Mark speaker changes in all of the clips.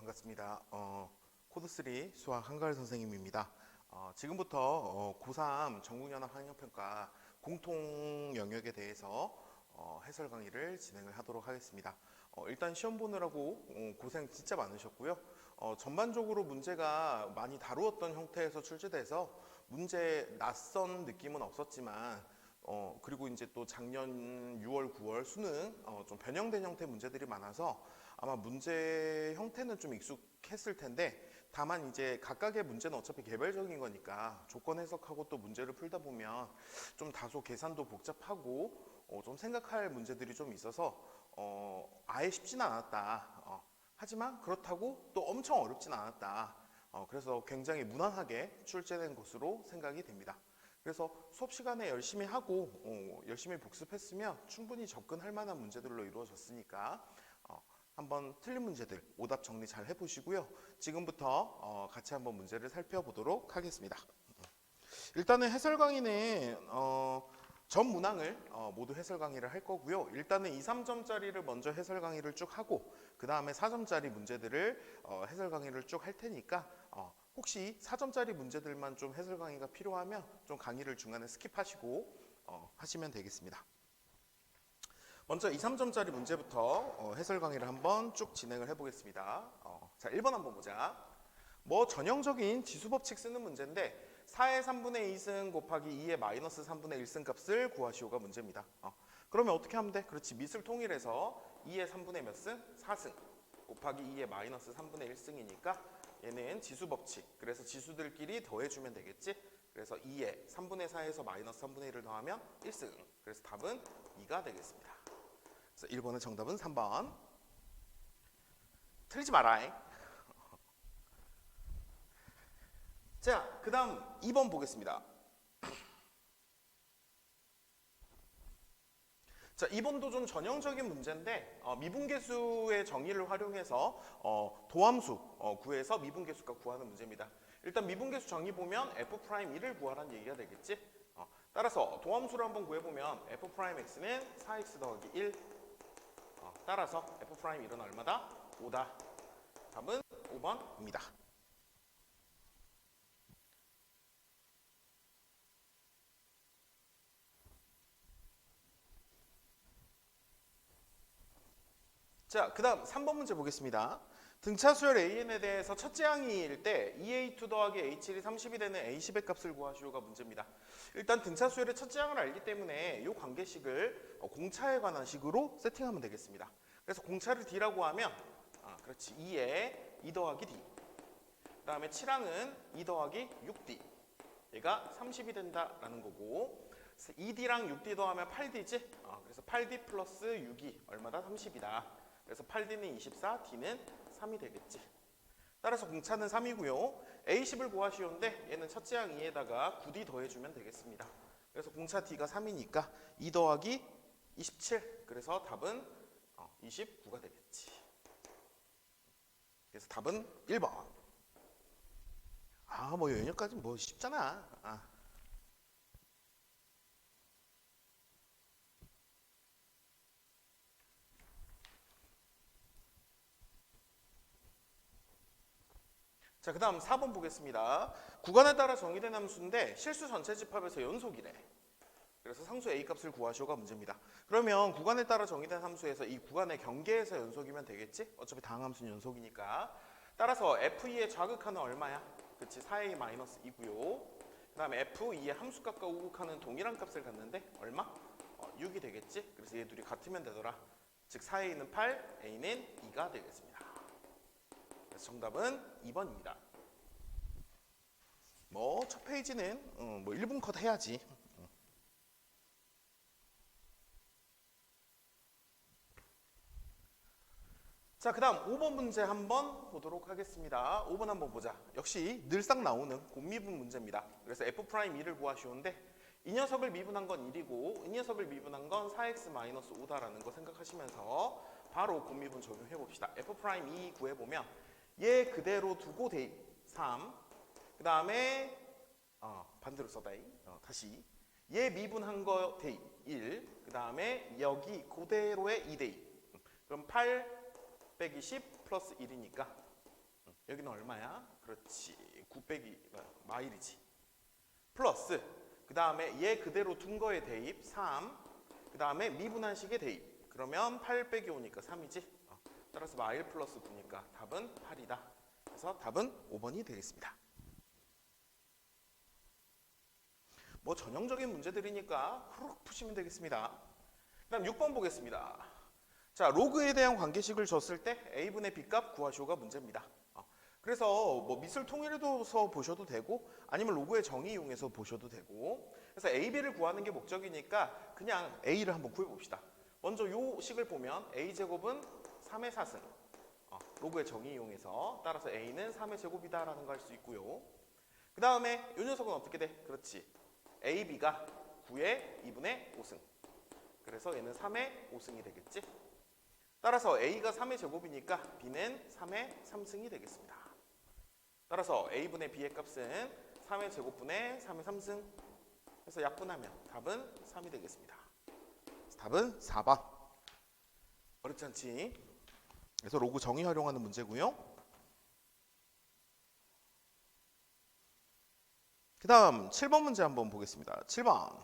Speaker 1: 반갑습니다. 코드3 수학 한가을 선생님입니다. 지금부터 고3 전국연합 학력평가 공통 영역에 대해서 해설 강의를 진행을 하도록 하겠습니다. 일단 시험 보느라고 고생 진짜 많으셨고요. 전반적으로 문제가 많이 다루었던 형태에서 출제돼서 문제 낯선 느낌은 없었지만 그리고 이제 또 작년 6월, 9월 수능 좀 변형된 형태 문제들이 많아서 아마 문제 형태는 좀 익숙했을 텐데 다만 이제 각각의 문제는 어차피 개별적인 거니까 조건 해석하고 또 문제를 풀다 보면 좀 다소 계산도 복잡하고 좀 생각할 문제들이 좀 있어서 아예 쉽진 않았다. 하지만 그렇다고 또 엄청 어렵진 않았다. 그래서 굉장히 무난하게 출제된 것으로 생각이 됩니다. 그래서 수업 시간에 열심히 하고 열심히 복습했으면 충분히 접근할 만한 문제들로 이루어졌으니까 한번 틀린 문제들 오답 정리 잘 해보시고요. 지금부터 같이 한번 문제를 살펴보도록 하겠습니다. 일단은 해설 강의는 전 문항을 모두 해설 강의를 할 거고요. 일단은 2, 3점짜리를 먼저 해설 강의를 쭉 하고 그 다음에 4점짜리 문제들을 해설 강의를 쭉 할 테니까 혹시 4점짜리 문제들만 좀 해설 강의가 필요하면 좀 강의를 중간에 스킵하시고 하시면 되겠습니다. 먼저 2, 3점짜리 문제부터 해설 강의를 한번 쭉 진행을 해보겠습니다. 자, 1번 한번 보자. 뭐 전형적인 지수법칙 쓰는 문제인데 4의 3분의 2승 곱하기 2의 마이너스 3분의 1승 값을 구하시오가 문제입니다. 그러면 어떻게 하면 돼? 그렇지, 밑을 통일해서 2의 3분의 몇 승? 4승 곱하기 2의 마이너스 3분의 1승이니까 얘는 지수법칙, 그래서 지수들끼리 더해주면 되겠지? 그래서 2의 3분의 4에서 마이너스 3분의 1을 더하면 1승, 그래서 답은 2가 되겠습니다. 그래서 1번의 정답은 3번. 틀리지 마라잉. 자, 그 다음 2번 보겠습니다. 자, 2번도 좀 전형적인 문제인데 미분계수의 정의를 활용해서 도함수 구해서 미분계수값 구하는 문제입니다. 일단 미분계수 정의 보면 F'2를 구하라는 얘기가 되겠지? 따라서 도함수를 한번 구해보면 F'X는 4X 더하기 1 따라서 F'1은 얼마다? 5다. 답은 5번입니다. 자, 그 다음 3번 문제 보겠습니다. 등차수열 AN에 대해서 첫째 항일 때 2A2 더하기 A7이 30이 되는 A10의 값을 구하시오가 문제입니다. 일단 등차수열의 첫째 항을 알기 때문에 이 관계식을 공차에 관한 식으로 세팅하면 되겠습니다. 그래서 공차를 D라고 하면 그렇지, 2에 2 더하기 D, 그 다음에 7항은 2 더하기 6D, 얘가 30이 된다라는 거고 2D랑 6D 더하면 8D지? 그래서 8D 플러스 6이 얼마다? 30이다. 그래서 8D는 24, D는 3이 되겠지. 따라서 공차는 3이고요. A10을 구하시오인데 얘는 첫째 항 2에다가 9D 더해주면 되겠습니다. 그래서 공차 D가 3이니까 2 더하기 27. 그래서 답은 29가 되겠지. 그래서 답은 1번. 뭐 여기까지 뭐 쉽잖아. 자, 그 다음 4번 보겠습니다. 구간에 따라 정의된 함수인데 실수 전체 집합에서 연속이래. 그래서 상수 A 값을 구하시오가 문제입니다. 그러면 구간에 따라 정의된 함수에서 이 구간의 경계에서 연속이면 되겠지? 어차피 다항함수는 연속이니까. 따라서 F2의 좌극하는 얼마야? 그치, 4A-2고요. 그 다음에 F2의 함수값과 우극하는 동일한 값을 갖는데 얼마? 6이 되겠지? 그래서 얘 둘이 같으면 되더라. 즉 4A는 8, A는 2가 되겠습니다. 그래서 정답은 2번입니다. 뭐 첫 페이지는 뭐 1분 컷 해야지. 자, 그 다음 5번 문제 한번 보도록 하겠습니다. 5번 한번 보자. 역시 늘상 나오는 곱미분 문제입니다. 그래서 F'2를 구하시오인데 이 녀석을 미분한 건 1이고 이 녀석을 미분한 건 4x-5다라는 거 생각하시면서 바로 곱미분 적용해 봅시다. F'2 구해보면 얘 그대로 두고 대입 3, 그 다음에 반대로 써다이 다시 얘 미분한 거 대입 1, 그 다음에 여기 그대로의 2 대입. 그럼 8 빼기 10 플러스 1이니까 여기는 얼마야? 그렇지. 9 빼기 마일이지. 플러스 그 다음에 얘 그대로 둔 거에 대입 3. 그 다음에 미분한식의 대입. 그러면 8 빼기 5니까 3이지. 따라서 마일 플러스 9니까 답은 8이다. 그래서 답은 5번이 되겠습니다. 뭐 전형적인 문제들이니까 후루룩 푸시면 되겠습니다. 그 다음 6번 보겠습니다. 자, 로그에 대한 관계식을 줬을 때 a분의 b값 구하시오가 문제입니다. 그래서 뭐 미술 통일해서 보셔도 되고 아니면 로그의 정의 이용해서 보셔도 되고 그래서 a, b를 구하는 게 목적이니까 그냥 a를 한번 구해봅시다. 먼저 요 식을 보면 a제곱은 3의 4승 로그의 정의 이용해서 따라서 a는 3의 제곱이다 라는 거 할 수 있고요. 그 다음에 이 녀석은 어떻게 돼? 그렇지. ab가 9의 2분의 5승 그래서 얘는 3의 5승이 되겠지. 따라서 a가 3의 제곱이니까 b는 3의 3승이 되겠습니다. 따라서 a분의 b의 값은 3의 제곱분의 3의 3승 그래서 약분하면 답은 3이 되겠습니다. 답은 4번. 어렵지 않지? 그래서 로그 정의 활용하는 문제고요. 그 다음 7번 문제 한번 보겠습니다. 7번.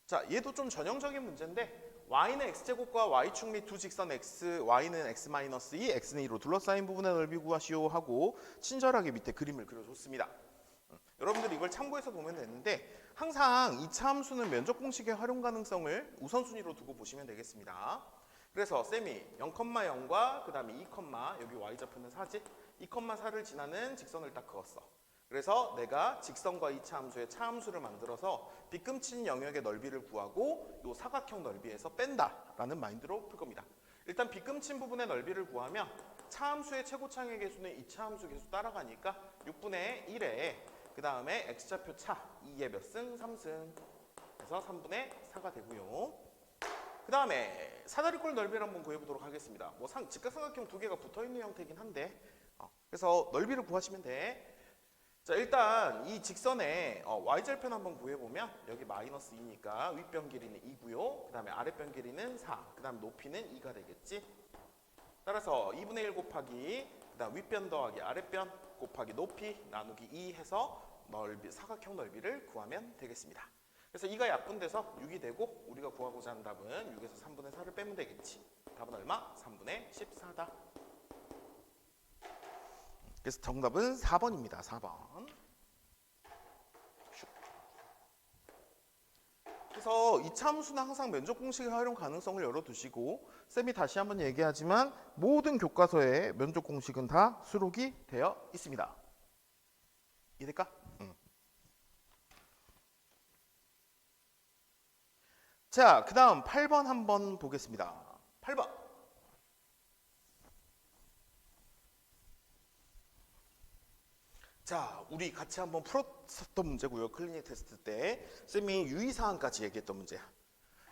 Speaker 1: 자, 얘도 좀 전형적인 문제인데 y는 x제곱과 y축 및 두 직선 x, y는 x-2, x는 2로 둘러싸인 부분의 넓이 구하시오 하고 친절하게 밑에 그림을 그려줬습니다. 여러분들이 이걸 참고해서 보면 되는데 항상 이차 함수는 면적 공식의 활용 가능성을 우선순위로 두고 보시면 되겠습니다. 그래서 쌤이 0,0과 그 다음에 2, 여기 y좌표는 4지? 2,4를 지나는 직선을 딱 그었어. 그래서 내가 직선과 이차 함수의 차함수를 만들어서 빗금친 영역의 넓이를 구하고 이 사각형 넓이에서 뺀다라는 마인드로 풀 겁니다. 일단 빗금친 부분의 넓이를 구하면 차함수의 최고차의 개수는 이차 함수 개수 따라가니까 6분의 1에 그 다음에 x좌표 차 2의 몇 승? 3승 그래서 3분의 4가 되고요. 그 다음에 사다리꼴 넓이를 한번 구해보도록 하겠습니다. 뭐 직각삼각형 두 개가 붙어있는 형태이긴 한데 그래서 넓이를 구하시면 돼. 자, 일단 이 직선의 y절편 한번 구해보면 여기 마이너스 2니까 윗변 길이는 2고요. 그 다음에 아랫변 길이는 4. 그 다음 높이는 2가 되겠지. 따라서 2분의 1 곱하기 그 다음 윗변 더하기 아랫변 곱하기 높이 나누기 2 해서 사각형 넓이를 구하면 되겠습니다. 그래서 2가 약분돼서 6이 되고 우리가 구하고자 하는 답은 6에서 3분의 4를 빼면 되겠지. 답은 얼마? 3분의 14다. 그래서 정답은 4번입니다. 4번. 그래서 이차 함수는 항상 면적 공식의 활용 가능성을 열어두시고 쌤이 다시 한번 얘기하지만 모든 교과서에 면적 공식은 다 수록이 되어 있습니다. 이해될까? 자, 그 다음 8번 한번 보겠습니다. 8번. 자, 우리 같이 한번 풀었었던 문제고요. 클리닉 테스트 때 쌤이 유의사항까지 얘기했던 문제야.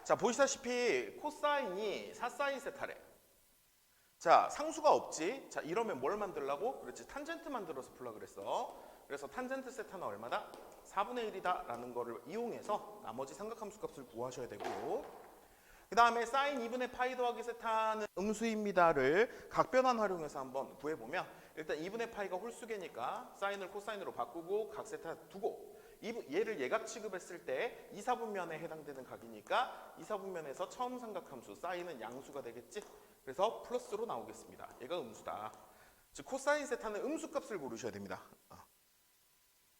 Speaker 1: 자, 보시다시피 코사인이 4사인 세타래. 자, 상수가 없지. 자, 이러면 뭘 만들라고? 그렇지, 탄젠트 만들어서 풀라 그랬어. 그래서 탄젠트 세타는 얼마다? 4분의 1이다 라는 거를 이용해서 나머지 삼각함수 값을 구하셔야 되고 그 다음에 사인 2분의 파이 더하기 세타는 음수입니다를 각변환 활용해서 한번 구해보면 일단 2분의 파이가 홀수계니까 사인을 코사인으로 바꾸고 각 세타 두고 얘를 예각 취급했을 때 2, 4분면에 해당되는 각이니까 2, 4분면에서 처음 삼각함수 사인은 양수가 되겠지? 그래서 플러스로 나오겠습니다. 얘가 음수다. 즉 코사인 세타는 음수값을 고르셔야 됩니다.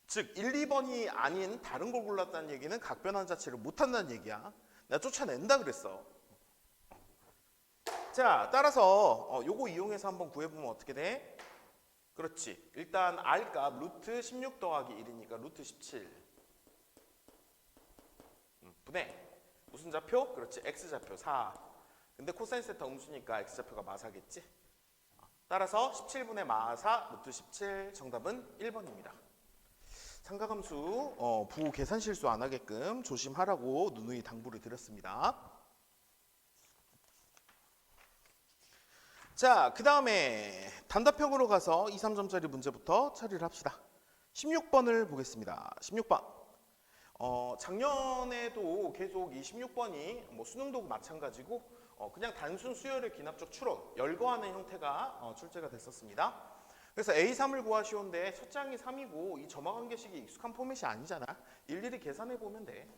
Speaker 1: 즉 1, 2번이 아닌 다른 걸 골랐다는 얘기는 각변환 자체를 못한다는 얘기야. 내가 쫓아낸다 그랬어. 자, 따라서 요거 이용해서 한번 구해보면 어떻게 돼? 그렇지. 일단 R값 루트 16 더하기 1이니까 루트 17 분의 무슨 좌표? 그렇지. X좌표 4. 근데 코사인 세타 음수니까 X좌표가 마사겠지. 따라서 17분의 마사 루트 17 정답은 1번입니다. 삼각함수 부 계산 실수 안 하게끔 조심하라고 누누이 당부를 드렸습니다. 자, 그 다음에 단답형으로 가서 2, 3점짜리 문제부터 처리를 합시다. 16번을 보겠습니다. 16번. 작년에도 계속 이 16번이 뭐 수능도 마찬가지고 그냥 단순 수열의 기납적 추론, 열거하는 형태가 출제가 됐었습니다. 그래서 A3을 구하시온데 첫 장이 3이고 이 점화관계식이 익숙한 포맷이 아니잖아. 일일이 계산해 보면 돼.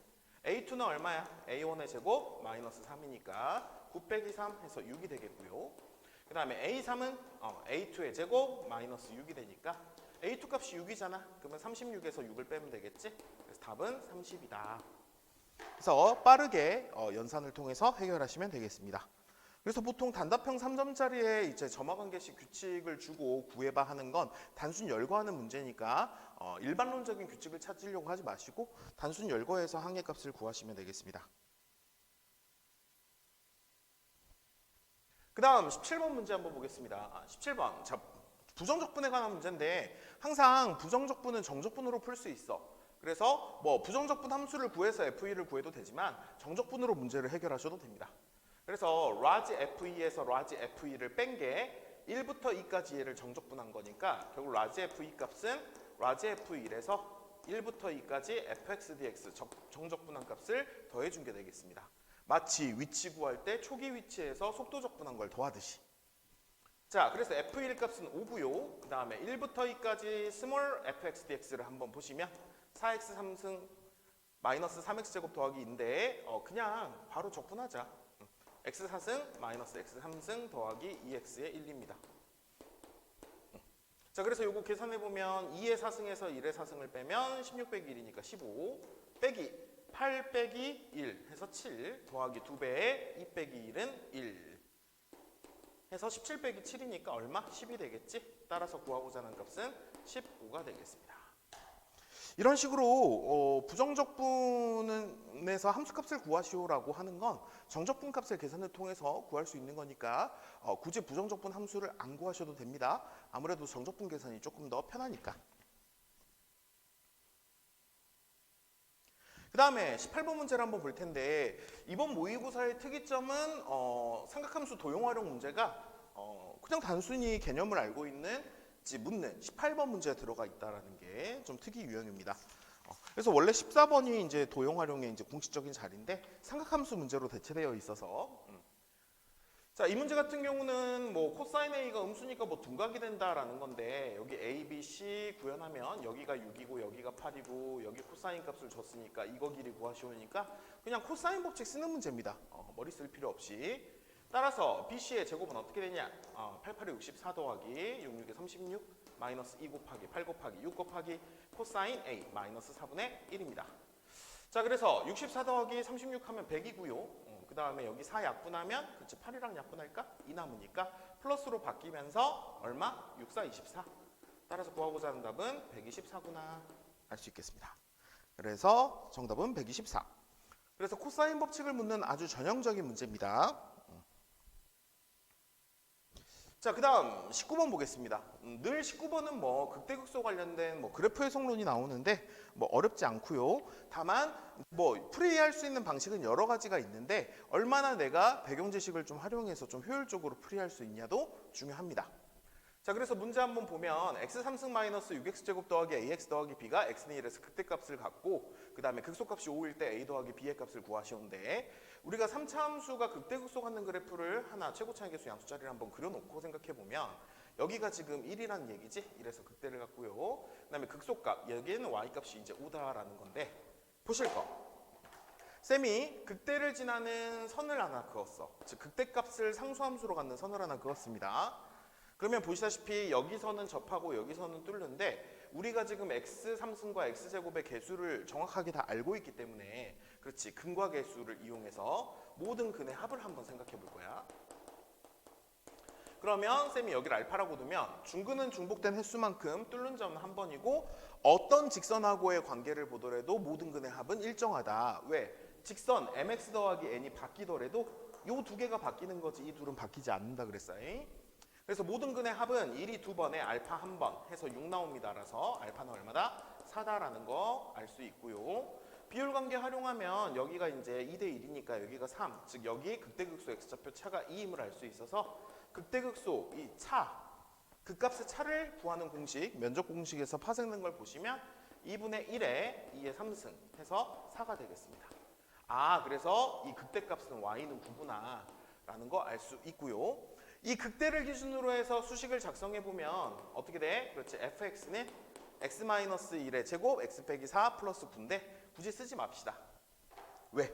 Speaker 1: A2는 얼마야? A1의 제곱 마이너스 3이니까 9 빼기 3 해서 6이 되겠고요. 그 다음에 A3은 A2의 제곱 마이너스 6이 되니까 A2 값이 6이잖아. 그러면 36에서 6을 빼면 되겠지? 그래서 답은 30이다. 그래서 빠르게 연산을 통해서 해결하시면 되겠습니다. 그래서 보통 단답형 3점짜리에 이제 점화관계식 규칙을 주고 구해봐 하는 건 단순 열거하는 문제니까 일반론적인 규칙을 찾으려고 하지 마시고 단순 열거해서 항해값을 구하시면 되겠습니다. 그 다음 17번 문제 한번 보겠습니다. 17번. 자, 부정적분에 관한 문제인데 항상 부정적분은 정적분으로 풀 수 있어. 그래서 뭐 부정적분 함수를 구해서 FE를 구해도 되지만 정적분으로 문제를 해결하셔도 됩니다. 그래서 라지 FE에서 라지 FE를 뺀 게 1부터 2까지 얘를 정적분한 거니까 결국 라지 FE 값은 라지 FE1에서 1부터 2까지 fx dx 정적분한 값을 더해준 게 되겠습니다. 마치 위치 구할 때 초기 위치에서 속도 적분한 걸 더하듯이. 자, 그래서 f1 값은 5고요. 그 다음에 1부터 2까지 스몰 fx dx를 한번 보시면 4x 3승 마이너스 3x 제곱 더하기 2인데 그냥 바로 적분하자. x 4승 마이너스 x 3승 더하기 2x의 1입니다. 자, 그래서 요거 계산해보면 2의 4승에서 1의 4승을 빼면 16 빼기 1이니까 15 빼기 8 빼기 1 해서 7 더하기 2배에 2 빼기 1은 1 해서 17 빼기 7이니까 얼마? 10이 되겠지? 따라서 구하고자 하는 값은 15가 되겠습니다. 이런 식으로 부정적분에서 함수값을 구하시오라고 하는 건 정적분 값의 계산을 통해서 구할 수 있는 거니까 굳이 부정적분 함수를 안 구하셔도 됩니다. 아무래도 정적분 계산이 조금 더 편하니까. 그 다음에 18번 문제를 한번 볼 텐데 이번 모의고사의 특이점은 삼각함수 도용 활용 문제가 그냥 단순히 개념을 알고 있는 묻는 18번 문제에 들어가 있다는 게 좀 특이 유형입니다. 그래서 원래 14번이 이제 도용 활용의 이제 공식적인 자리인데 삼각함수 문제로 대체되어 있어서 자, 이 문제 같은 경우는 뭐 코사인 A가 음수니까 뭐 둔각이 된다라는 건데 여기 A, B, C 구현하면 여기가 6이고 여기가 8이고 여기 코사인 값을 줬으니까 이거 길이 구하시오니까 그냥 코사인 법칙 쓰는 문제입니다. 머리 쓸 필요 없이. 따라서 BC의 제곱은 어떻게 되냐? 8, 8에 64 더하기 6, 6에 36 마이너스 2 곱하기 8 곱하기 6 곱하기 코사인 A 마이너스 4분의 1입니다. 자, 그래서 64 더하기 36 하면 100이고요. 그 다음에 여기 4 약분하면 그치 8이랑 약분할까? 2 남으니까 플러스로 바뀌면서 얼마? 6, 4, 24. 따라서 구하고자 하는 답은 124구나 알 수 있겠습니다. 그래서 정답은 124. 그래서 코사인 법칙을 묻는 아주 전형적인 문제입니다. 자, 그 다음 19번 보겠습니다. 늘 19번은 뭐 극대극소 관련된 뭐 그래프 해석론이 나오는데 뭐 어렵지 않고요. 다만 뭐 풀이할 수 있는 방식은 여러 가지가 있는데 얼마나 내가 배경 지식을 좀 활용해서 좀 효율적으로 풀이할 수 있냐도 중요합니다. 자, 그래서 문제 한번 보면 x 3승 마이너스 6x제곱 더하기 ax 더하기 b가 x는 1에서 극대값을 갖고 그 다음에 극소값이 5일 때 a 더하기 b의 값을 구하시는데 우리가 3차 함수가 극대극소 갖는 그래프를 하나 최고차의 개수 양수자리를 한번 그려놓고 생각해보면 여기가 지금 1이라는 얘기지? 1에서 극대를 갖고요. 그 다음에 극소값, 여기에는 y값이 이제 5다라는 건데 보실 거. 쌤이 극대를 지나는 선을 하나 그었어. 즉 극대값을 상수함수로 갖는 선을 하나 그었습니다. 그러면 보시다시피 여기서는 접하고 여기서는 뚫는데 우리가 지금 x 3승과 x제곱의 개수를 정확하게 다 알고 있기 때문에 그렇지 근과 개수를 이용해서 모든 근의 합을 한번 생각해 볼 거야. 그러면 쌤이 여기를 알파라고 두면 중근은 중복된 횟수만큼 뚫는 점은 한 번이고 어떤 직선하고의 관계를 보더라도 모든 근의 합은 일정하다. 왜? 직선 mx 더하기 n이 바뀌더라도 이 두 개가 바뀌는 거지 이 둘은 바뀌지 않는다 그랬어요. 그래서 모든 근의 합은 1이 2번에 알파 1번 해서 6 나옵니다. 라서 알파는 얼마다? 4다라는 거 알 수 있고요. 비율 관계 활용하면 여기가 이제 2대 1이니까 여기가 3. 즉 여기 극대극소 x좌표 차가 2임을 알 수 있어서 극대극소 이 차, 극값의 차를 구하는 공식, 면적 공식에서 파생된 걸 보시면 2분의 1에 2의 3승 해서 4가 되겠습니다. 아, 그래서 이 극대값은 y는 9구나. 라는 거 알 수 있고요. 이 극대를 기준으로 해서 수식을 작성해 보면 어떻게 돼? 그렇지. fx는 x-1의 제곱 x 빼기 4 플러스 9인데 굳이 쓰지 맙시다. 왜?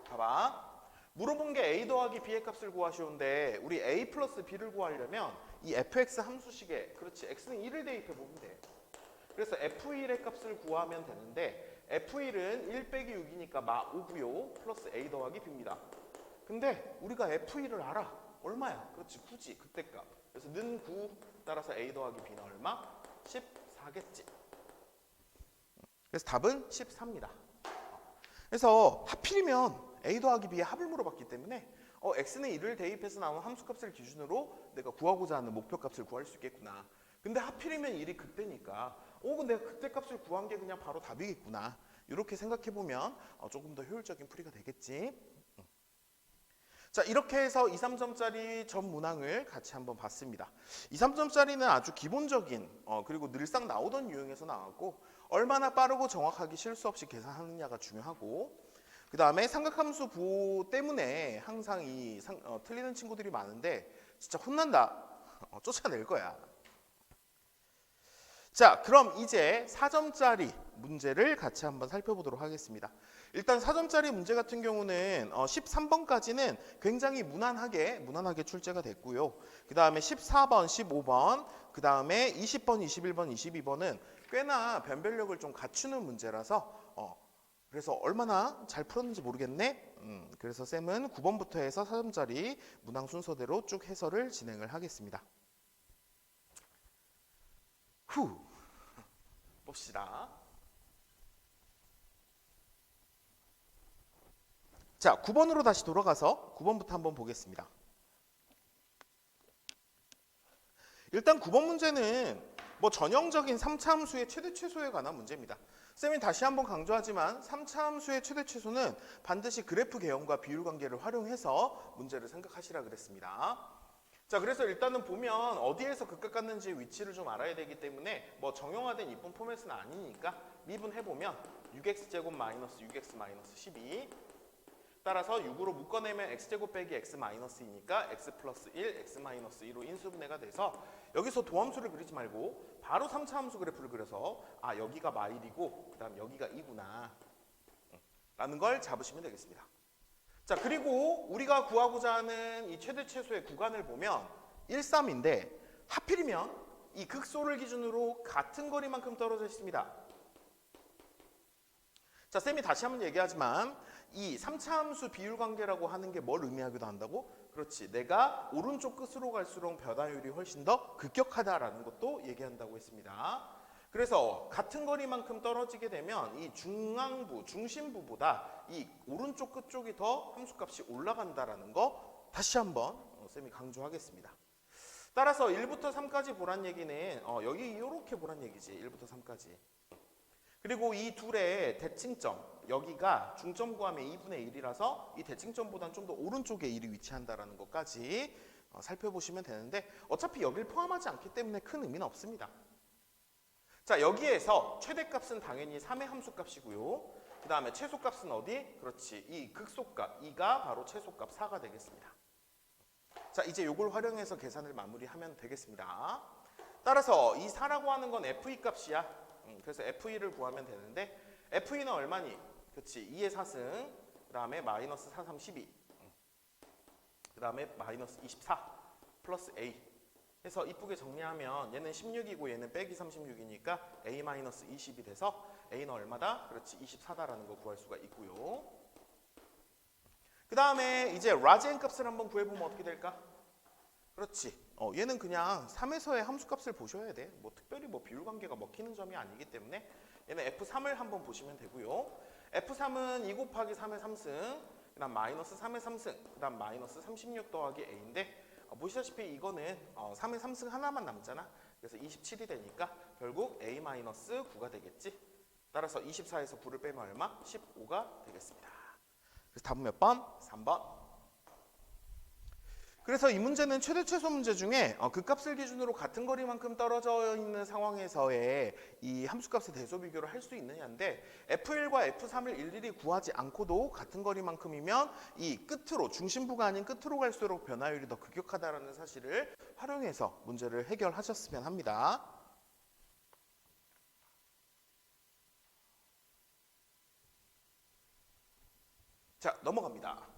Speaker 1: 봐봐. 물어본 게 a 더하기 b의 값을 구하시오인데 우리 a 플러스 b를 구하려면 이 fx 함수식에 그렇지 x는 1을 대입해 보면 돼. 그래서 f1의 값을 구하면 되는데 f1은 1 빼기 6이니까 마 5고요. 플러스 a 더하기 b입니다. 근데 우리가 f1을 알아. 얼마야? 그렇지 9지 극대값. 그래서 는 9 따라서 a 더하기 b는 얼마? 14겠지. 그래서 답은 14입니다. 그래서 하필이면 a 더하기 b의 합을 물어봤기 때문에 x는 1을 대입해서 나온 함수값을 기준으로 내가 구하고자 하는 목표값을 구할 수 있겠구나. 근데 하필이면 1이 극대니까 근데 극대값을 구한 게 그냥 바로 답이겠구나. 이렇게 생각해보면 조금 더 효율적인 풀이가 되겠지. 자, 이렇게 해서 2, 3점짜리 전 문항을 같이 한번 봤습니다. 2, 3점짜리는 아주 기본적인 그리고 늘상 나오던 유형에서 나왔고 얼마나 빠르고 정확하게 실수 없이 계산하느냐가 중요하고 그 다음에 삼각함수 부호 때문에 항상 틀리는 친구들이 많은데 진짜 혼난다. 쫓아낼 거야. 자, 그럼 이제 4점짜리 문제를 같이 한번 살펴보도록 하겠습니다. 일단 4점짜리 문제 같은 경우는 13번까지는 굉장히 무난하게 출제가 됐고요. 그 다음에 14번, 15번, 그 다음에 20번, 21번, 22번은 꽤나 변별력을 좀 갖추는 문제라서 그래서 얼마나 잘 풀었는지 모르겠네. 그래서 쌤은 9번부터 해서 4점짜리 문항 순서대로 쭉 해설을 진행을 하겠습니다. 봅시다. 자, 9번으로 다시 돌아가서 9번부터 한번 보겠습니다. 일단 9번 문제는 전형적인 3차 함수의 최대 최소에 관한 문제입니다. 쌤이 다시 한번 강조하지만 3차 함수의 최대 최소는 반드시 그래프 개형과 비율 관계를 활용해서 문제를 생각하시라 그랬습니다. 자, 그래서 일단은 보면 어디에서 극값 같는지 위치를 좀 알아야 되기 때문에 정형화된 이쁜 포맷은 아니니까 미분해보면 6x제곱 마이너스 6x 마이너스 12 따라서 6으로 묶어내면 x제곱 빼기 x 마이너스이니까 x 플러스 1, x 마이너스 2로 인수분해가 돼서 여기서 도함수를 그리지 말고 바로 3차 함수 그래프를 그려서 여기가 마일이고 그 다음 여기가 2구나 라는 걸 잡으시면 되겠습니다. 자, 그리고 우리가 구하고자 하는 이 최대 최소의 구간을 보면 1, 3인데 하필이면 이 극소를 기준으로 같은 거리만큼 떨어져 있습니다. 자, 쌤이 다시 한번 얘기하지만 이 3차 함수 비율 관계라고 하는 게 뭘 의미하기도 한다고? 그렇지, 내가 오른쪽 끝으로 갈수록 변화율이 훨씬 더 급격하다라는 것도 얘기한다고 했습니다. 그래서 같은 거리만큼 떨어지게 되면 이 중앙부, 중심부보다 이 오른쪽 끝 쪽이 더 함수값이 올라간다라는 거 다시 한번 쌤이 강조하겠습니다. 따라서 1부터 3까지 보란 얘기는 여기 이렇게 보란 얘기지. 1부터 3까지. 그리고 이 둘의 대칭점, 여기가 중점 구하면 2분의 1이라서 이 대칭점보다는 좀 더 오른쪽에 1이 위치한다라는 것까지 살펴보시면 되는데 어차피 여기를 포함하지 않기 때문에 큰 의미는 없습니다. 자, 여기에서 최대값은 당연히 3의 함수값이고요. 그 다음에 최소값은 어디? 그렇지, 이 극소값 2가 바로 최소값 4가 되겠습니다. 자, 이제 이걸 활용해서 계산을 마무리하면 되겠습니다. 따라서 이 4라고 하는 건 f2 값이야. 그래서 f2를 구하면 되는데 f2는 얼마니? 그렇지, 2의 4승, 그 다음에 마이너스 4, 3, 12, 그 다음에 마이너스 24 플러스 a 해서 이쁘게 정리하면 얘는 16이고 얘는 빼기 36이니까 a-20이 돼서 a는 얼마다? 그렇지, 24다라는 거 구할 수가 있고요. 그 다음에 이제 라지엔 값을 한번 구해보면 어떻게 될까? 그렇지, 얘는 그냥 3에서의 함수값을 보셔야 돼. 특별히 비율 관계가 먹히는 점이 아니기 때문에 얘는 F3을 한번 보시면 되고요. F3은 2 곱하기 3의 3승, 그 다음 마이너스 3의 3승, 그 다음 마이너스 36 더하기 a인데 보시다시피 이거는 3의 3승 하나만 남잖아. 그래서 27이 되니까 결국 a-9가 되겠지. 따라서 24에서 9를 빼면 얼마? 15가 되겠습니다. 그래서 답은 몇 번? 3번. 그래서 이 문제는 최대 최소 문제 중에 그 값을 기준으로 같은 거리만큼 떨어져 있는 상황에서의 이 함수값의 대소 비교를 할 수 있느냐인데 F1과 F3을 일일이 구하지 않고도 같은 거리만큼이면 이 끝으로 중심부가 아닌 끝으로 갈수록 변화율이 더 급격하다는 사실을 활용해서 문제를 해결하셨으면 합니다. 자, 넘어갑니다.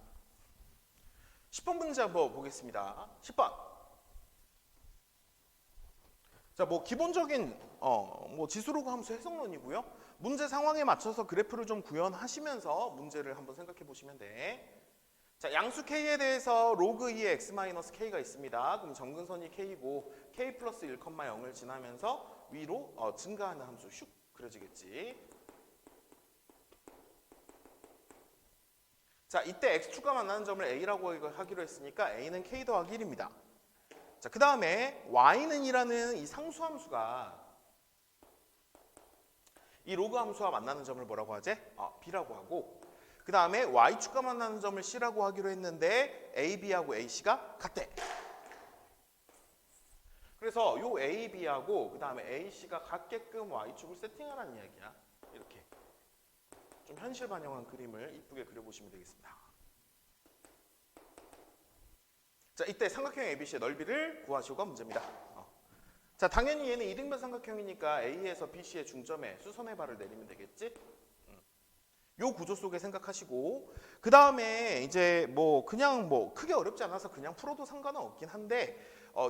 Speaker 1: 10번 문제 한번 보겠습니다. 10번. 자, 뭐 기본적인 뭐 지수로그 함수 해석론이고요. 문제 상황에 맞춰서 그래프를 좀 구현하시면서 문제를 한번 생각해 보시면 돼. 자, 양수 k에 대해서 로그 2의 x-k가 있습니다. 그럼 점근선이 k이고 k 플러스 1,0을 지나면서 위로 증가하는 함수 슉 그려지겠지. 자, 이때 x축과 만나는 점을 a라고 하기로 했으니까 a는 k 더하기 1입니다. 자, 그 다음에 y는 이라는 이 상수함수가 이 로그 함수와 만나는 점을 뭐라고 하지? b라고 하고 그 다음에 y축과 만나는 점을 c라고 하기로 했는데 ab하고 ac가 같대. 그래서 요 ab하고 그 다음에 ac가 같게끔 y축을 세팅하라는 이야기야. 이렇게. 좀 현실 반영한 그림을 이쁘게 그려보시면 되겠습니다. 자, 이때 삼각형 ABC의 넓이를 구하시오가 문제입니다. 자, 당연히 얘는 이등변 삼각형이니까 A에서 BC의 중점에 수선의 발을 내리면 되겠지? 요 구조 속에 생각하시고 그 다음에 이제 뭐 그냥 뭐 크게 어렵지 않아서 그냥 풀어도 상관은 없긴 한데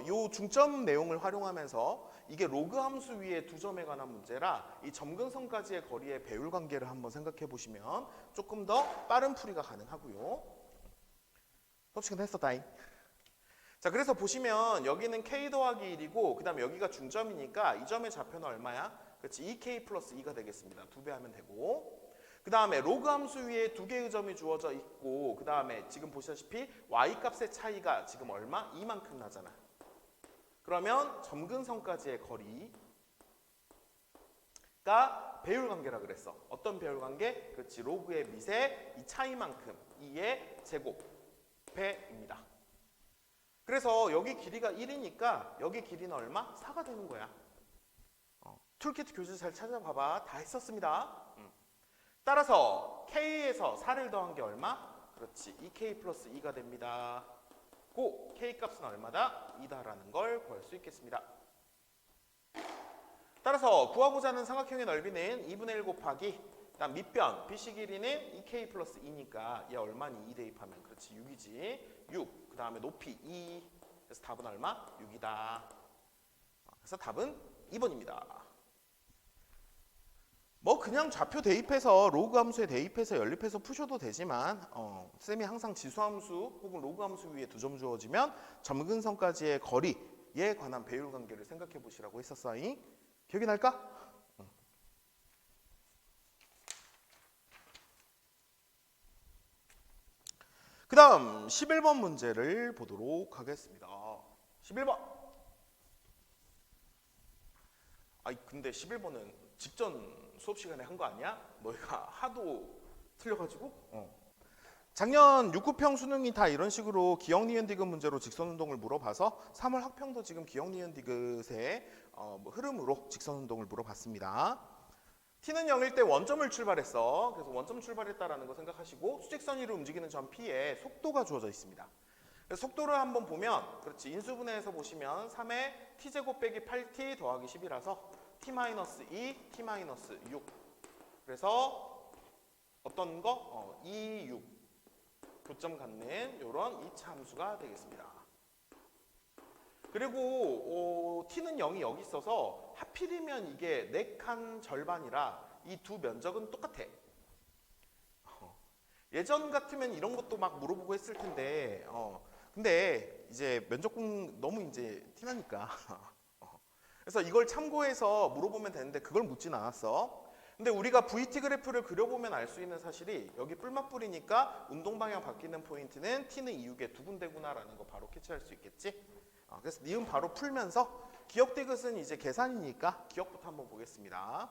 Speaker 1: 요 중점 내용을 활용하면서 이게 로그 함수 위에 두 점에 관한 문제라 이 점근선까지의 거리의 배율 관계를 한번 생각해 보시면 조금 더 빠른 풀이가 가능하고요. 수업 시간 했었다잉. 자, 그래서 보시면 여기는 k 더하기 1이고 그 다음에 여기가 중점이니까 이 점의 좌표는 얼마야? 그렇지, 2k 플러스 2가 되겠습니다. 2배 하면 되고 그 다음에 로그 함수 위에 두 개의 점이 주어져 있고 그 다음에 지금 보시다시피 y값의 차이가 지금 얼마? 이만큼 나잖아. 그러면 점근선까지의 거리가 배율 관계라 그랬어. 어떤 배율 관계? 그렇지, 로그의 밑에 이 차이만큼 2의 제곱배입니다. 그래서 여기 길이가 1이니까 여기 길이는 얼마? 4가 되는 거야. 툴키트 교재 잘 찾아봐봐. 다 했었습니다. 따라서 K에서 4를 더한 게 얼마? 그렇지, 2K 플러스 2가 됩니다. 고 K 값은 얼마다? 2다라는 걸 구할 수 있겠습니다. 따라서 구하고자 하는 삼각형의 넓이는 2분의 1 곱하기 그다음 밑변 BC 길이는 2K 플러스 2니까 얘 얼마니? 2 대입하면 그렇지 6이지. 6. 그 다음에 높이 2. 그래서 답은 얼마? 6이다. 그래서 답은 2번입니다. 뭐 그냥 좌표 대입해서 로그 함수에 대입해서 연립해서 푸셔도 되지만 쌤이 항상 지수함수 혹은 로그 함수 위에 두 점 주어지면 점근선까지의 거리에 관한 배율 관계를 생각해 보시라고 했었어요. 기억이 날까? 그 다음 11번 문제를 보도록 하겠습니다. 11번. 근데 11번은 직전 수업 시간에 한 거 아니야? 너희가 하도 틀려가지고? 작년 6급형 수능이 다 이런 식으로 기억 니은 디귿 문제로 직선운동을 물어봐서 3월 학평도 지금 기억 니은 디귿의 흐름으로 직선운동을 물어봤습니다. t는 0일 때 원점을 출발했어. 그래서 원점 출발했다라는 거 생각하시고 수직선 위로 움직이는 점 P에 속도가 주어져 있습니다. 그래서 속도를 한번 보면 그렇지, 인수분해해서 보시면 3의 t제곱 빼기 8t 더하기 10이라서 t-2, t-6 그래서 어떤 거? 2, 6 교점 갖는 이런 2차 함수가 되겠습니다. 그리고 t는 0이 여기 있어서 하필이면 이게 4칸 절반이라 이 두 면적은 똑같아. 예전 같으면 이런 것도 막 물어보고 했을 텐데 근데 이제 면적분 너무 이제 티나니까 그래서 이걸 참고해서 물어보면 되는데 그걸 묻진 않았어. 근데 우리가 VT 그래프를 그려보면 알 수 있는 사실이 여기 뿔맛뿔이니까 운동 방향 바뀌는 포인트는 t는 2육의 두 군데구나라는 거 바로 캐치할 수 있겠지. 그래서 니은 바로 풀면서 기억 디귿은 이제 계산이니까 기억부터 한번 보겠습니다.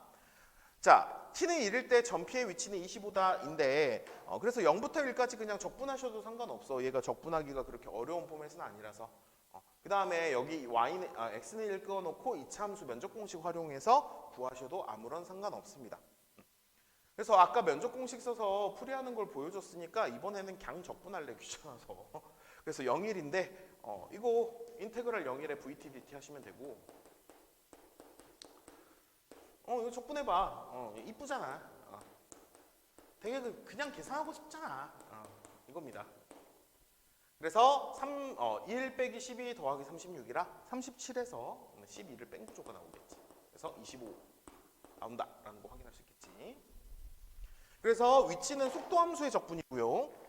Speaker 1: 자, t는 1일 때 전피의 위치는 25다인데 그래서 0부터 1까지 그냥 적분하셔도 상관없어. 얘가 적분하기가 그렇게 어려운 포맷은 아니라서. 그 다음에 여기 x는 1 끄어놓고 이차함수 면적 공식 활용해서 구하셔도 아무런 상관없습니다. 그래서 아까 면적 공식 써서 풀이하는 걸 보여줬으니까 이번에는 그냥 적분할래 귀찮아서. 그래서 0일인데 이거 인테그랄 0일에 vt dt 하시면 되고 이거 적분해봐. 이쁘잖아. 되게 그냥 계산하고 싶잖아. 이겁니다. 그래서 1 빼기 12 더하기 36이라 37에서 12를 뺀 구조가 나오겠지. 그래서 25 나온다라는 거 확인할 수 있겠지. 그래서 위치는 속도함수의 적분이고요.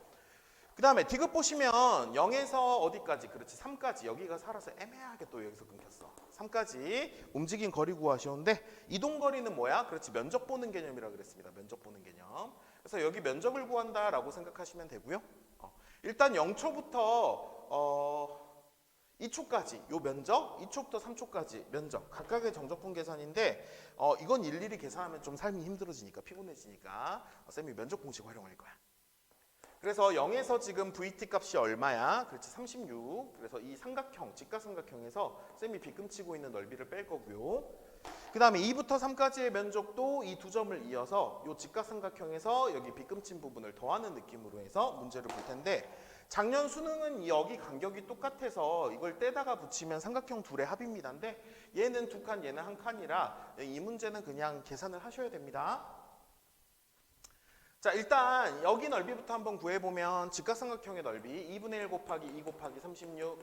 Speaker 1: 그 다음에 디귿 보시면 0에서 어디까지? 그렇지 3까지. 여기가 살아서 애매하게 또 여기서 끊겼어. 3까지 움직인 거리 구하시는데 이동거리는 뭐야? 그렇지 면적 보는 개념이라 그랬습니다. 면적 보는 개념. 그래서 여기 면적을 구한다라고 생각하시면 되고요. 일단 0초부터 2초까지 요 면적, 2초부터 3초까지 면적 각각의 정적분 계산인데 이건 일일이 계산하면 좀 삶이 힘들어지니까 피곤해지니까 쌤이 면적 공식 활용할 거야. 그래서 0에서 지금 VT 값이 얼마야? 그렇지 36. 그래서 이 삼각형, 직각삼각형에서 쌤이 빗금치고 있는 넓이를 뺄 거고요. 그 다음에 2부터 3까지의 면적도 이 두 점을 이어서 이 직각삼각형에서 여기 빗금친 부분을 더하는 느낌으로 해서 문제를 볼 텐데 작년 수능은 여기 간격이 똑같아서 이걸 떼다가 붙이면 삼각형 둘의 합입니다인데 얘는 두 칸, 얘는 한 칸이라 이 문제는 그냥 계산을 하셔야 됩니다. 자, 일단 여기 넓이부터 한번 구해보면 직각삼각형의 넓이 2분의 1 곱하기 2 곱하기 36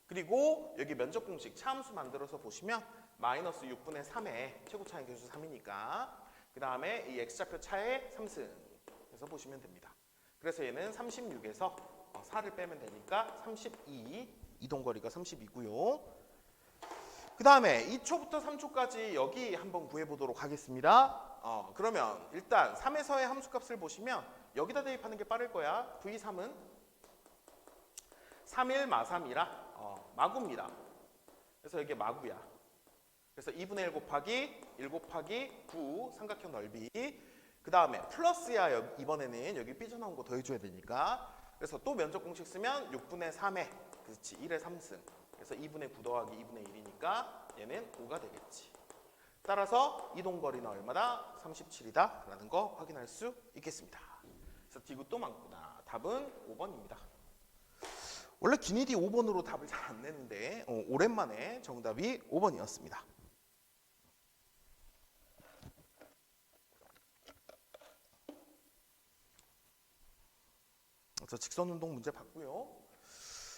Speaker 1: 그리고 여기 면적 공식 차함수 만들어서 보시면 마이너스 6분의 3에 최고차의 개수 3이니까 그 다음에 이 x좌표 차의 3승 해서 보시면 됩니다. 그래서 얘는 36에서 4를 빼면 되니까 32 이동거리가 32고요. 그 다음에 2초부터 3초까지 여기 한번 구해보도록 하겠습니다. 그러면 일단 3에서의 함수값을 보시면 여기다 대입하는 게 빠를 거야. V3은 3일 마3이라 마구입니다. 그래서 이게 마구야. 그래서 2분의 1 곱하기 1 곱하기 9 삼각형 넓이 그 다음에 플러스야 이번에는 여기 삐져나온 거 더해줘야 되니까 그래서 또 면적 공식 쓰면 6분의 3에 그렇지 1의 3승 그래서 2분의 9 더하기 2분의 1이니까 얘는 5가 되겠지. 따라서 이동거리는 얼마다? 37이다 라는 거 확인할 수 있겠습니다. 그래서 디귿도 많구나. 답은 5번입니다. 원래 기니디 5번으로 답을 잘 안 내는데 오랜만에 정답이 5번이었습니다. 그래서 직선운동 문제 봤고요.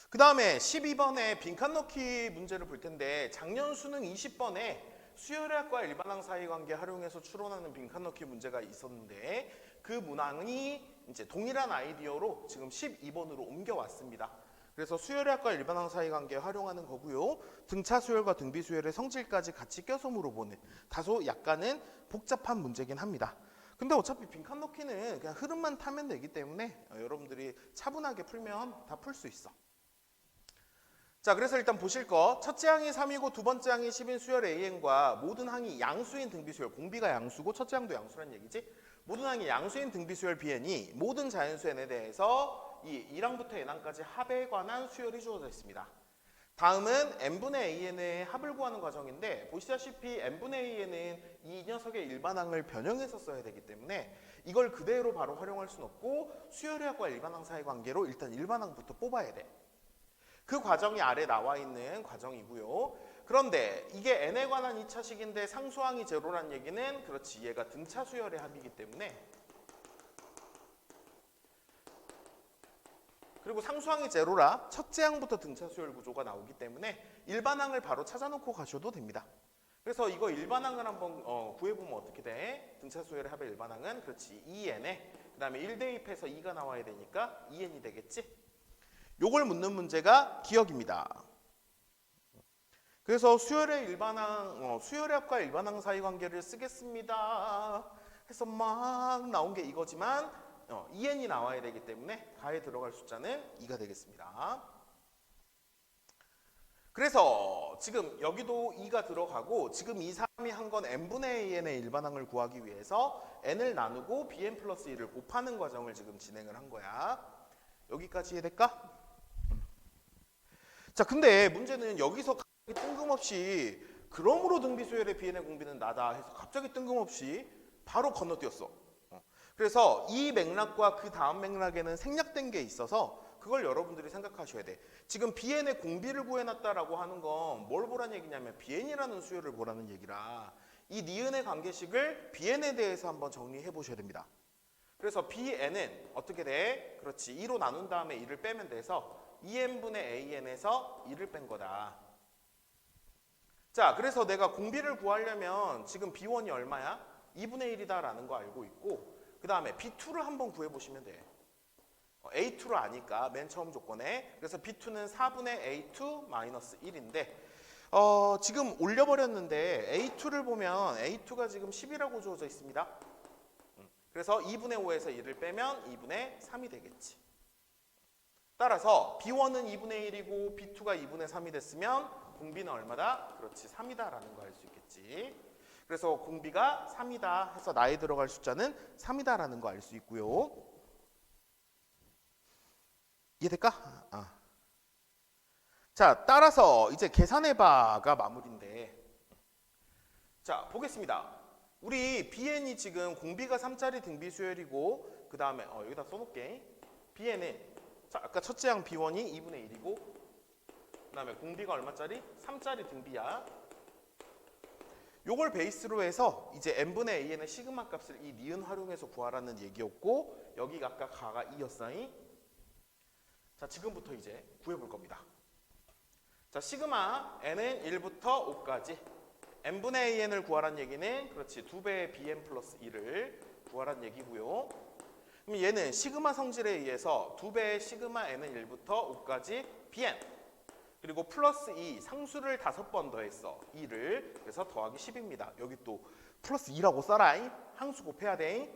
Speaker 1: 그 다음에 12번에 빈칸 넣기 문제를 볼 텐데 작년 수능 20번에 수열의학과 일반항 사이관계 활용해서 추론하는 빈칸 넣기 문제가 있었는데 그 문항이 이제 동일한 아이디어로 지금 12번으로 옮겨왔습니다. 그래서 수열의학과 일반항 사이관계 활용하는 거고요. 등차 수열과 등비 수열의 성질까지 같이 껴서 물어보는 다소 약간은 복잡한 문제긴 합니다. 근데 어차피 빈칸 넣기는 그냥 흐름만 타면 되기 때문에 여러분들이 차분하게 풀면 다 풀 수 있어. 자, 그래서 일단 보실 거 첫째 항이 3이고 두 번째 항이 10인 수열 AN과 모든 항이 양수인 등비수열 공비가 양수고 첫째 항도 양수란 얘기지. 모든 항이 양수인 등비수열 BN이 모든 자연수 N에 대해서 이 1항부터 N항까지 합에 관한 수열이 주어져 있습니다. 다음은 n분의 an의 합을 구하는 과정인데 보시다시피 n분의 an은 이 녀석의 일반항을 변형해서 써야 되기 때문에 이걸 그대로 바로 활용할 수는 없고 수열의학과 일반항 사이 관계로 일단 일반항부터 뽑아야 돼. 그 과정이 아래 나와 있는 과정이고요. 그런데 이게 n에 관한 2차식인데 상수항이 제로란 얘기는 그렇지 얘가 등차 수열의 합이기 때문에 그리고 상수항이 제로라 첫째 항부터 등차 수열 구조가 나오기 때문에 일반항을 바로 찾아놓고 가셔도 됩니다. 그래서 이거 일반항을 한번 구해보면 어떻게 돼? 등차 수열의 합의 일반항은 그렇지 2n에 그 다음에 1 대입해서 2가 나와야 되니까 2n이 되겠지? 요걸 묻는 문제가 기억입니다. 그래서 수열의 일반항, 수열의 합과 일반항 사이 관계를 쓰겠습니다 해서 막 나온 게 이거지만 2n이 나와야 되기 때문에 가에 들어갈 숫자는 2가 되겠습니다. 그래서 지금 여기도 2가 들어가고 지금 2, 3이 한 건 n분의 an의 일반항을 구하기 위해서 n을 나누고 bn 플러스 1을 곱하는 과정을 지금 진행을 한 거야. 여기까지 이해될까? 자, 근데 문제는 여기서 갑자기 뜬금없이 그러므로 등비수열의 bn의 공비는 나다 해서 갑자기 뜬금없이 바로 건너뛰었어. 그래서 이 맥락과 그 다음 맥락에는 생략된 게 있어서 그걸 여러분들이 생각하셔야 돼. 지금 bn의 공비를 구해놨다라고 하는 건 뭘 보라는 얘기냐면 bn이라는 수열을 보라는 얘기라 이 니은의 관계식을 bn에 대해서 한번 정리해 보셔야 됩니다. 그래서 bn은 어떻게 돼? 그렇지. 2로 나눈 다음에 2를 빼면 돼서 2n분의 an에서 2를 뺀 거다. 자, 그래서 내가 공비를 구하려면 지금 b1이 얼마야? 2분의 1이다라는 거 알고 있고 그 다음에 b2를 한번 구해보시면 돼. a2를 아니까 맨 처음 조건에. 그래서 b2는 4분의 a2 마이너스 1인데 지금 올려버렸는데 a2를 보면 a2가 지금 10이라고 주어져 있습니다. 그래서 2분의 5에서 1을 빼면 2분의 3이 되겠지. 따라서 b1은 2분의 1이고 b2가 2분의 3이 됐으면 공비는 얼마다? 그렇지, 3이다라는 거 알 수 있겠지. 그래서 공비가 3이다 해서 나에 들어갈 숫자는 3이다라는 거 알 수 있고요. 이해될까? 자, 따라서 이제 계산해봐가 마무리인데 자, 보겠습니다. 우리 bn이 지금 공비가 3짜리 등비수열이고 그 다음에 여기다 써놓을게. bn은 자, 아까 첫째 항 b1이 2분의 1이고 그 다음에 공비가 얼마짜리? 3짜리 등비야. 요걸 베이스로 해서 이제 n분의 an의 시그마 값을 이 니은 활용해서 구하라는 얘기였고 여기가 아까 가가 2였어잉. 자, 지금부터 이제 구해볼 겁니다. 자, 시그마 n은 1부터 5까지 n분의 an을 구하라는 얘기는 그렇지 2배의 bn 플러스 1을 구하라는 얘기고요. 그럼 얘는 시그마 성질에 의해서 2배의 시그마 n은 1부터 5까지 bn 그리고 플러스 2 상수를 5번 더했어 2를 그래서 더하기 10입니다. 여기 또 플러스 2라고 써라잉. 항수 곱해야 돼.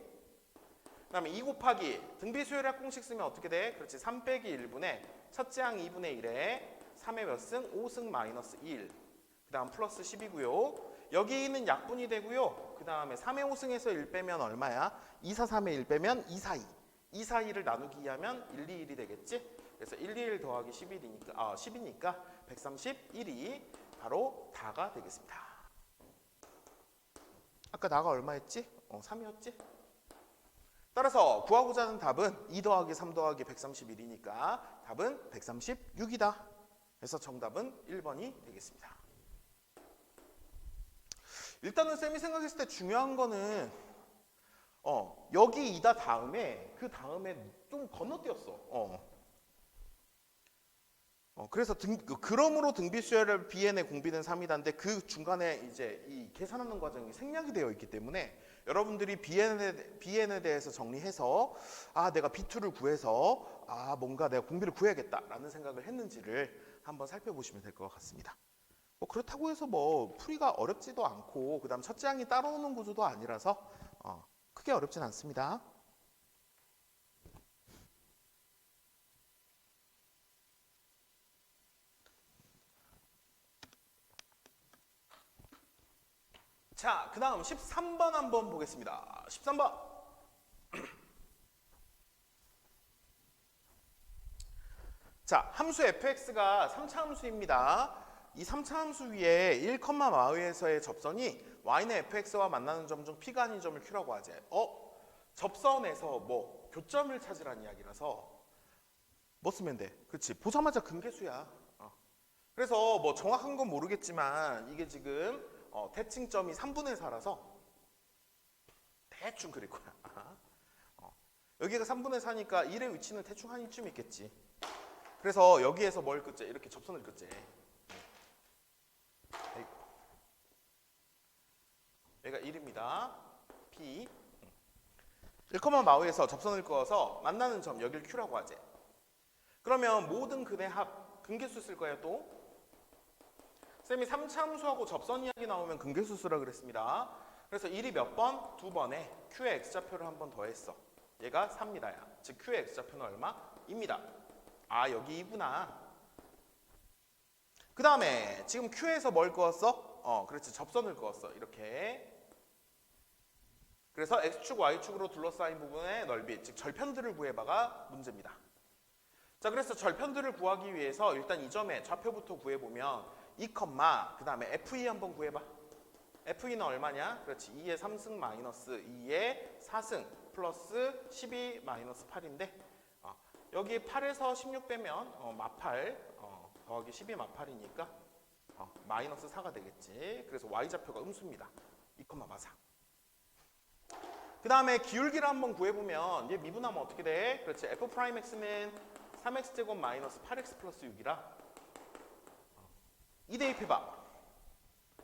Speaker 1: 그 다음에 2 곱하기 등비수열학 공식 쓰면 어떻게 돼? 그렇지 3 빼기 1분의 첫째 항 2분의 1에 3의 몇 승? 5승 마이너스 1. 그 다음 플러스 10이고요. 여기는 약분이 되고요. 그 다음에 3의 5승에서 1 빼면 얼마야? 2, 4, 3의 1 빼면 2, 4, 2. 2, 4, 2를 나누기 하면 1, 2, 1이 되겠지? 그래서 1, 2, 1 더하기 10이니까 131이 바로 다가 되겠습니다. 아까 나가 얼마였지? 3이었지? 따라서 구하고자 하는 답은 2 더하기 3 더하기 131이니까 답은 136이다. 그래서 정답은 1번이 되겠습니다. 일단은 쌤이 생각했을 때 중요한 거는 여기 2다 다음에 그 다음에 좀 건너뛰었어. 그래서 그러므로 등비수열을 bn의 공비는 3이다인데 그 중간에 이제 이 계산하는 과정이 생략이 되어 있기 때문에 여러분들이 bn에 대해서 정리해서 내가 b2를 구해서 뭔가 내가 공비를 구해야겠다라는 생각을 했는지를 한번 살펴보시면 될 것 같습니다. 그렇다고 해서 풀이가 어렵지도 않고 그다음 첫째 항이 따라오는 구조도 아니라서 크게 어렵진 않습니다. 자, 그 다음 13번 한번 보겠습니다. 13번. 자, 함수 fx가 3차 함수입니다. 이 3차 함수 위에 1, 마의에서의 접선이 y는 fx와 만나는 점 중 p가 아닌 점을 q라고 하지. 접선에서 교점을 찾으라는 이야기라서 뭐 쓰면 돼? 그렇지. 보자마자 근계수야. 그래서 정확한 건 모르겠지만 이게 지금 대칭점이 3분의 4라서 대충 그릴 거야. 여기가 3분의 4니까 1의 위치는 대충 한 이쯤 있겠지. 그래서 여기에서 뭘 긋재? 이렇게 접선을 긋재. 여기가 1입니다. P 1, 마우에서 접선을 그어서 만나는 점 여기를 Q라고 하재. 그러면 모든 근의 합 근계수 쓸 거예요 또. 쌤이 3차 함수하고 접선 이야기 나오면 근계수 쓰라 그랬습니다. 그래서 1이 몇 번? 2번에 Q의 X좌표를 한 번 더했어. 얘가 3입니다. 즉 Q의 X좌표는 얼마? 입니다. 여기 2구나. 그 다음에 지금 Q에서 뭘 그었어? 그렇지. 접선을 그었어. 이렇게. 그래서 X축, Y축으로 둘러싸인 부분의 넓이, 즉 절편들을 구해봐가 문제입니다. 자, 그래서 절편들을 구하기 위해서 일단 이 점의 좌표부터 구해보면 2, 그 다음에 FE 한번 구해봐. FE는 얼마냐? 그렇지. 2의 3승 마이너스 2의 4승 플러스 12 마이너스 8인데 여기 8에서 16 빼면 마팔 더하기 12 마팔이니까 마이너스 4가 되겠지. 그래서 Y좌표가 음수입니다. 2, 4. 그 다음에 기울기를 한번 구해보면 얘 미분하면 어떻게 돼? 그렇지. F'X는 3X제곱 마이너스 8X 플러스 6이라 이 대입해봐.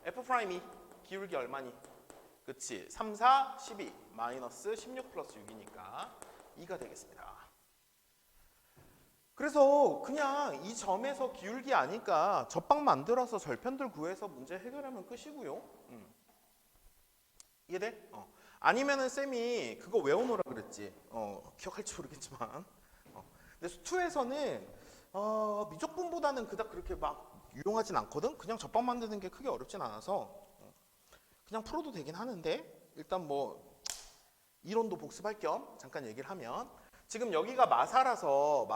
Speaker 1: F'이 기울기 얼마니? 그치. 3, 4, 12 마이너스 16 플러스 6이니까 2가 되겠습니다. 그래서 그냥 이 점에서 기울기 아니까 접방 만들어서 절편들 구해서 문제 해결하면 끝이고요. 이해돼? 아니면은 쌤이 그거 외워놓으라 그랬지. 기억할지 모르겠지만. 근데 수투에서는 미적분보다는 그닥 그렇게 막 유용하진 않거든. 그냥 접방 만드는 게 크게 어렵진 않아서 그냥 풀어도 되긴 하는데 일단 뭐 이론도 복습할 겸 잠깐 얘기를 하면 지금 여기가 마사라서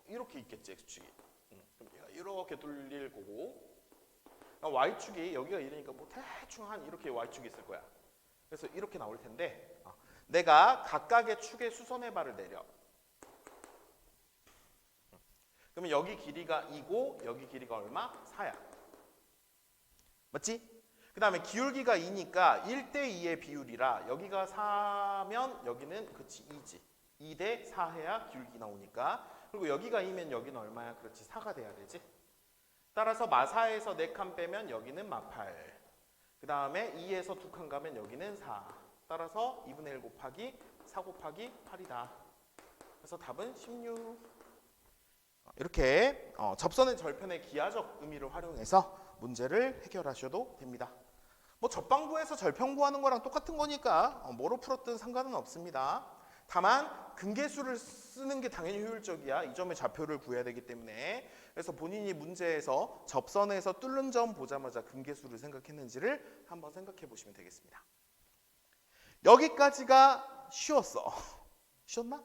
Speaker 1: 이렇게 있겠지 X축이. 그럼 얘가 이렇게 뚫릴 거고 Y축이 여기가 이러니까 뭐 대충 한 이렇게 Y축이 있을 거야. 그래서 이렇게 나올 텐데 내가 각각의 축의 수선의 발을 내려. 그러면 여기 길이가 2고 여기 길이가 얼마? 4야. 맞지? 그 다음에 기울기가 2니까 1대2의 비율이라 여기가 4면 여기는 그치 2지. 2대 4 해야 기울기 나오니까. 그리고 여기가 2면 여기는 얼마야? 그렇지 4가 돼야 되지. 따라서 마사에서 4칸 빼면 여기는 마8. 그 다음에 2에서 2칸 가면 여기는 4. 따라서 2분의 1 곱하기 4 곱하기 8이다. 그래서 답은 16. 이렇게 접선의 절편의 기하적 의미를 활용해서 문제를 해결하셔도 됩니다. 뭐 접방구에서 절편 구하는 거랑 똑같은 거니까 뭐로 풀었든 상관은 없습니다. 다만 근계수를 쓰는 게 당연히 효율적이야. 이 점의 좌표를 구해야 되기 때문에. 그래서 본인이 문제에서 접선에서 뚫는 점 보자마자 근계수를 생각했는지를 한번 생각해 보시면 되겠습니다. 여기까지가 쉬웠어. 쉬웠나?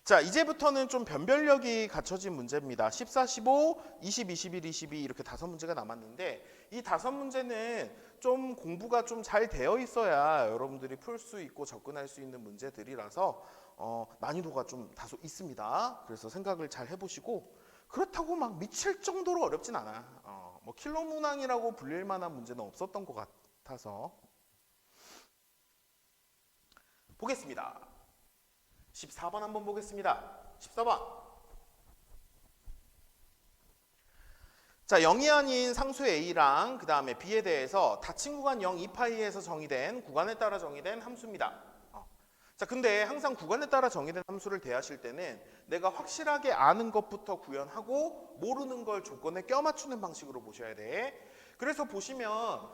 Speaker 1: 자, 이제부터는 좀 변별력이 갖춰진 문제입니다. 14, 15, 20, 21, 22 이렇게 5문제가 남았는데 이 5문제는 좀 공부가 좀 잘 되어 있어야 여러분들이 풀 수 있고 접근할 수 있는 문제들이라서 난이도가 좀 다소 있습니다. 그래서 생각을 잘 해보시고 그렇다고 막 미칠 정도로 어렵진 않아. 뭐 킬러 문항이라고 불릴 만한 문제는 없었던 것 같아서 보겠습니다. 14번 한번 보겠습니다. 14번. 자, 0이 아닌 상수 A랑 그 다음에 B에 대해서 닫힌 구간 0, 2파이에서 정의된 구간에 따라 정의된 함수입니다. 자, 근데 항상 구간에 따라 정의된 함수를 대하실 때는 내가 확실하게 아는 것부터 구현하고 모르는 걸 조건에 껴맞추는 방식으로 보셔야 돼. 그래서 보시면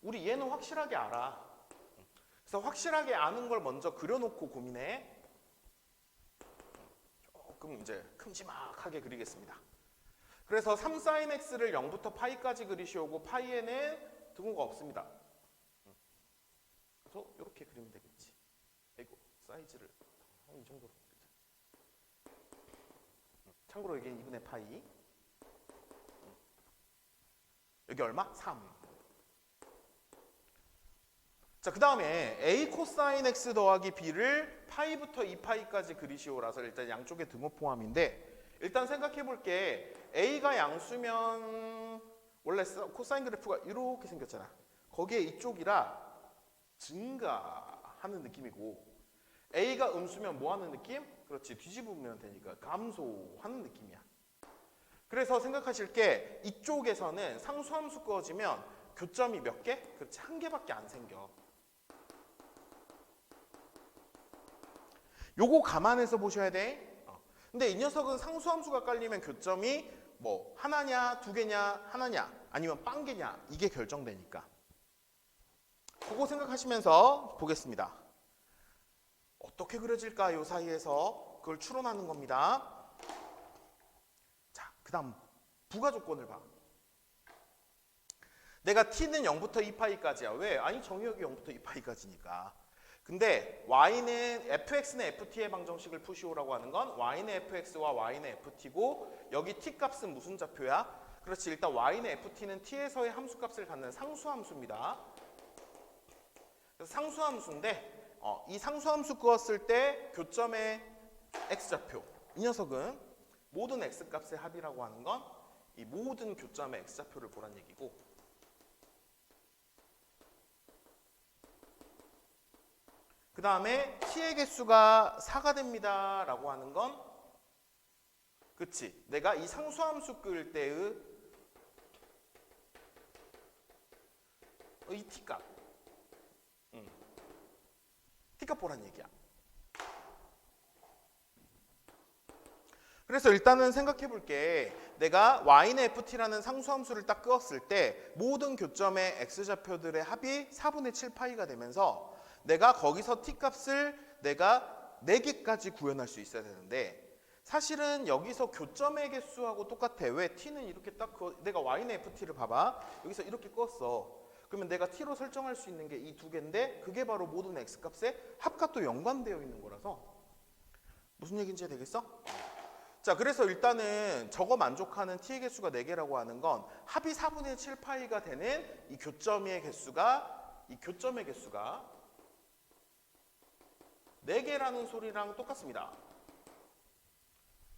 Speaker 1: 우리 얘는 확실하게 알아. 그래서 확실하게 아는 걸 먼저 그려놓고 고민해. 조금 이제 큼지막하게 그리겠습니다. 그래서 3sin x를 0부터 파이까지 그리시오고 파이에는 등호가 없습니다. 그래서 이렇게 그리면 되겠지. 아이고 사이즈를 한 이 정도로 그리자. 참고로 이게 2분의 파이. 여기 얼마? 3. 자, 그 다음에 a 코사인 x 더하기 b를 파이부터 2파이까지 그리시오라서 일단 양쪽에 등호 포함인데 일단 생각해 볼게. a가 양수면 원래 코사인 그래프가 이렇게 생겼잖아. 거기에 이쪽이라 증가하는 느낌이고 a가 음수면 뭐 하는 느낌? 그렇지, 뒤집으면 되니까 감소하는 느낌이야. 그래서 생각하실 게 이쪽에서는 상수함수 그어지면 교점이 몇 개? 그렇지, 한 개밖에 안 생겨. 요거 감안해서 보셔야 돼. 근데 이 녀석은 상수함수가 깔리면 교점이 뭐 하나냐, 두 개냐, 하나냐, 아니면 빵 개냐 이게 결정되니까. 그거 생각하시면서 보겠습니다. 어떻게 그려질까 요 사이에서 그걸 추론하는 겁니다. 그 다음 부가 조건을 봐. 내가 t는 0부터 2파이까지야. 왜? 아니 정의역이 0부터 2파이까지니까. 근데 y는 fx는 ft의 방정식을 푸시오라고 하는 건 y는 fx와 y는 ft고 여기 t 값은 무슨 좌표야? 그렇지. 일단 y는 ft는 t에서의 함수값을 갖는 상수함수입니다. 그래서 상수함수인데 이 상수함수 끄었을 때 교점의 x좌표 이 녀석은 모든 x값의 합이라고 하는 건 이 모든 교점의 x좌표를 보란 얘기고 그 다음에 t의 개수가 4가 됩니다 라고 하는 건 그치 내가 이 상수함수 끌 때의 이 t값 t값 보란 얘기야. 그래서 일단은 생각해 볼게. 내가 y는 ft라는 상수함수를 딱 끄었을 때 모든 교점의 x좌표들의 합이 4분의 7파이가 되면서 내가 거기서 t값을 내가 4개까지 구현할 수 있어야 되는데 사실은 여기서 교점의 개수하고 똑같아. 왜? t는 이렇게 딱 내가 y는 ft를 봐봐. 여기서 이렇게 껐어. 그러면 내가 t로 설정할 수 있는 게 이 두 개인데 그게 바로 모든 x값의 합과 또 연관되어 있는 거라서 무슨 얘기인지 되겠어? 자, 그래서 일단은 저거 만족하는 t의 개수가 4개라고 하는 건 합이 4분의 7파이가 되는 이 교점의 개수가 4개라는 소리랑 똑같습니다.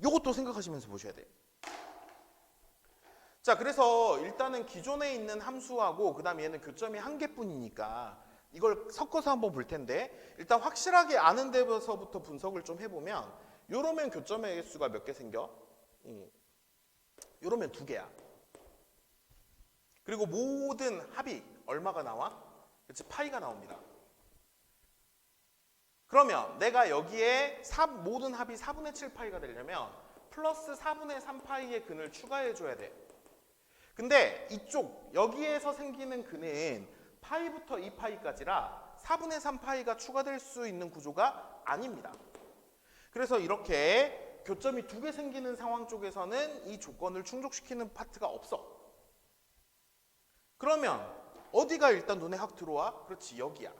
Speaker 1: 요것도 생각하시면서 보셔야 돼. 자, 그래서 일단은 기존에 있는 함수하고 그 다음에 얘는 교점이 1개뿐이니까 이걸 섞어서 한번 볼 텐데 일단 확실하게 아는 데서부터 분석을 좀 해보면 요러면 교점의 개수가 몇 개 생겨? 요러면 2개야. 그리고 모든 합이 얼마가 나와? 그치, 파이가 나옵니다. 그러면 내가 여기에 모든 합이 4분의 7파이가 되려면 플러스 4분의 3파이의 근을 추가해줘야 돼. 근데 이쪽 여기에서 생기는 근은 파이부터 2파이까지라 4분의 3파이가 추가될 수 있는 구조가 아닙니다. 그래서 이렇게 교점이 2개 생기는 상황 쪽에서는 이 조건을 충족시키는 파트가 없어. 그러면 어디가 일단 눈에 확 들어와? 그렇지, 여기야.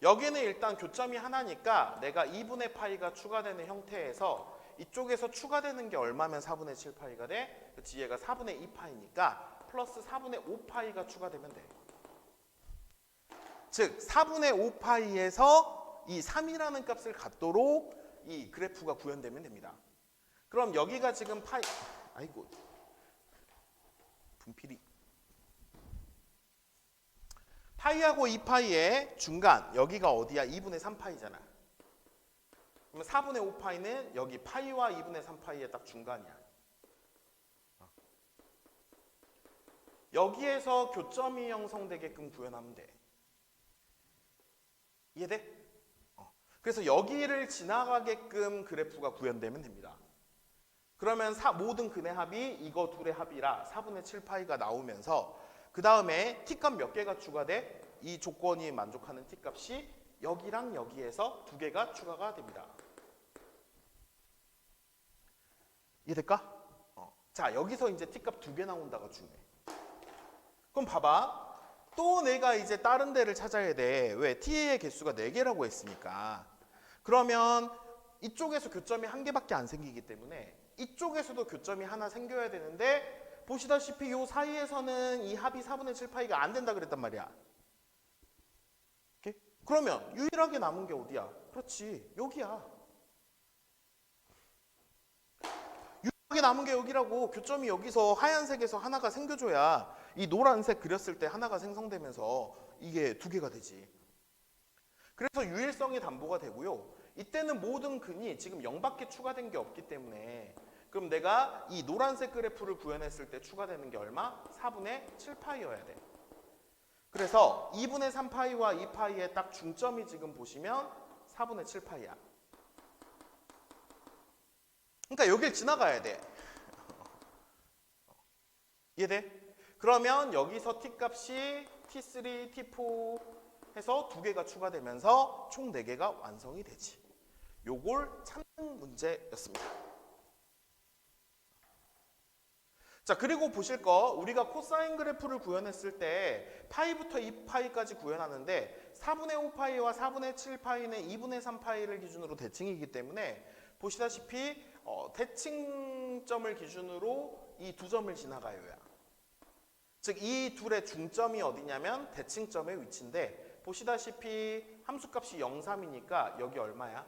Speaker 1: 여기는 일단 교점이 하나니까 내가 2분의 파이가 추가되는 형태에서 이쪽에서 추가되는 게 얼마면 4분의 7파이가 돼? 그렇지, 얘가 4분의 2파이니까 플러스 4분의 5파이가 추가되면 돼. 즉 4분의 5파이에서 이 3이라는 값을 갖도록 이 그래프가 구현되면 됩니다. 그럼 여기가 지금 아이고 분필이 파이하고 2파이의 중간 여기가 어디야? 2분의 3파이잖아. 그러면 4분의 5파이는 여기 파이와 2분의 3파이의 딱 중간이야. 여기에서 교점이 형성되게끔 구현하면 돼. 이해돼? 그래서 여기를 지나가게끔 그래프가 구현되면 됩니다. 그러면 모든 근의 합이 이거 둘의 합이라 4분의 7파이가 나오면서 그 다음에 t값 몇 개가 추가돼? 이 조건이 만족하는 t값이 여기랑 여기에서 2개가 추가가 됩니다. 이해될까? 자, 여기서 이제 t값 2개 나온다가 중요해. 그럼 봐봐. 또 내가 이제 다른 데를 찾아야 돼. 왜? t의 개수가 4개라고 했으니까. 그러면 이쪽에서 교점이 1개밖에 안 생기기 때문에 이쪽에서도 교점이 하나 생겨야 되는데 보시다시피 이 사이에서는 이 합이 4분의 7파이가 안 된다 그랬단 말이야. 오케이? 그러면 유일하게 남은 게 어디야? 그렇지, 여기야. 유일하게 남은 게 여기라고. 교점이 여기서 하얀색에서 하나가 생겨줘야 이 노란색 그렸을 때 하나가 생성되면서 이게 2개가 되지. 그래서 유일성이 담보가 되고요. 이때는 모든 근이 지금 0밖에 추가된 게 없기 때문에 그럼 내가 이 노란색 그래프를 구현했을 때 추가되는 게 얼마? 4분의 7파이여야 돼. 그래서 2분의 3파이와 2파이의 딱 중점이 지금 보시면 4분의 7파이야. 그러니까 여길 지나가야 돼. 이해돼? 그러면 여기서 t값이 t3, t4 해서 2개가 추가되면서 총 4개가 완성이 되지. 요걸 찾는 문제였습니다. 자, 그리고 보실 거 우리가 코사인 그래프를 구현했을 때 파이부터 2파이까지 구현하는데 4분의 5파이와 4분의 7파이는 2분의 3파이를 기준으로 대칭이기 때문에 보시다시피 대칭점을 기준으로 이 두 점을 지나가요야. 즉 이 둘의 중점이 어디냐면 대칭점의 위치인데 보시다시피 함수값이 0, 3이니까 여기 얼마야?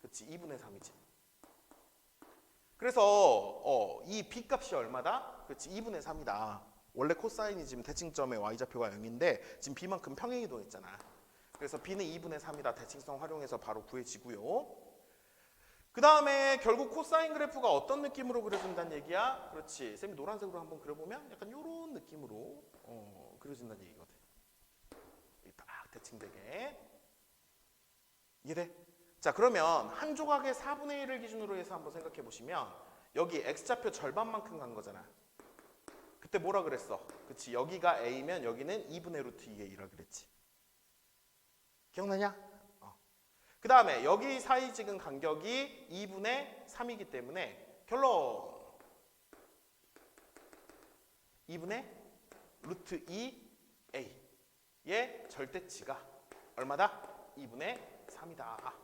Speaker 1: 그렇지, 2분의 3이지. 그래서 이 b값이 얼마다? 그렇지, 2분의 3이다. 원래 코사인이 지금 대칭점의 y좌표가 0인데 지금 b만큼 평행이동했잖아. 그래서 b는 2분의 3이다. 대칭성 활용해서 바로 구해지고요. 그 다음에 결국 코사인 그래프가 어떤 느낌으로 그려진다는 얘기야? 그렇지, 쌤이 노란색으로 한번 그려보면 약간 이런 느낌으로 그려진다는 얘기거든. 딱 대칭되게. 이해돼? 자, 그러면 한 조각의 4분의 1을 기준으로 해서 한번 생각해 보시면 여기 x좌표 절반만큼 간 거잖아. 그때 뭐라 그랬어? 그치, 여기가 a면 여기는 2분의 루트 2의 2라 그랬지. 기억나냐? 그 다음에 여기 사이 지금 간격이 2분의 3이기 때문에 결론 2분의 루트 2a의 절대치가 얼마다? 2분의 3이다.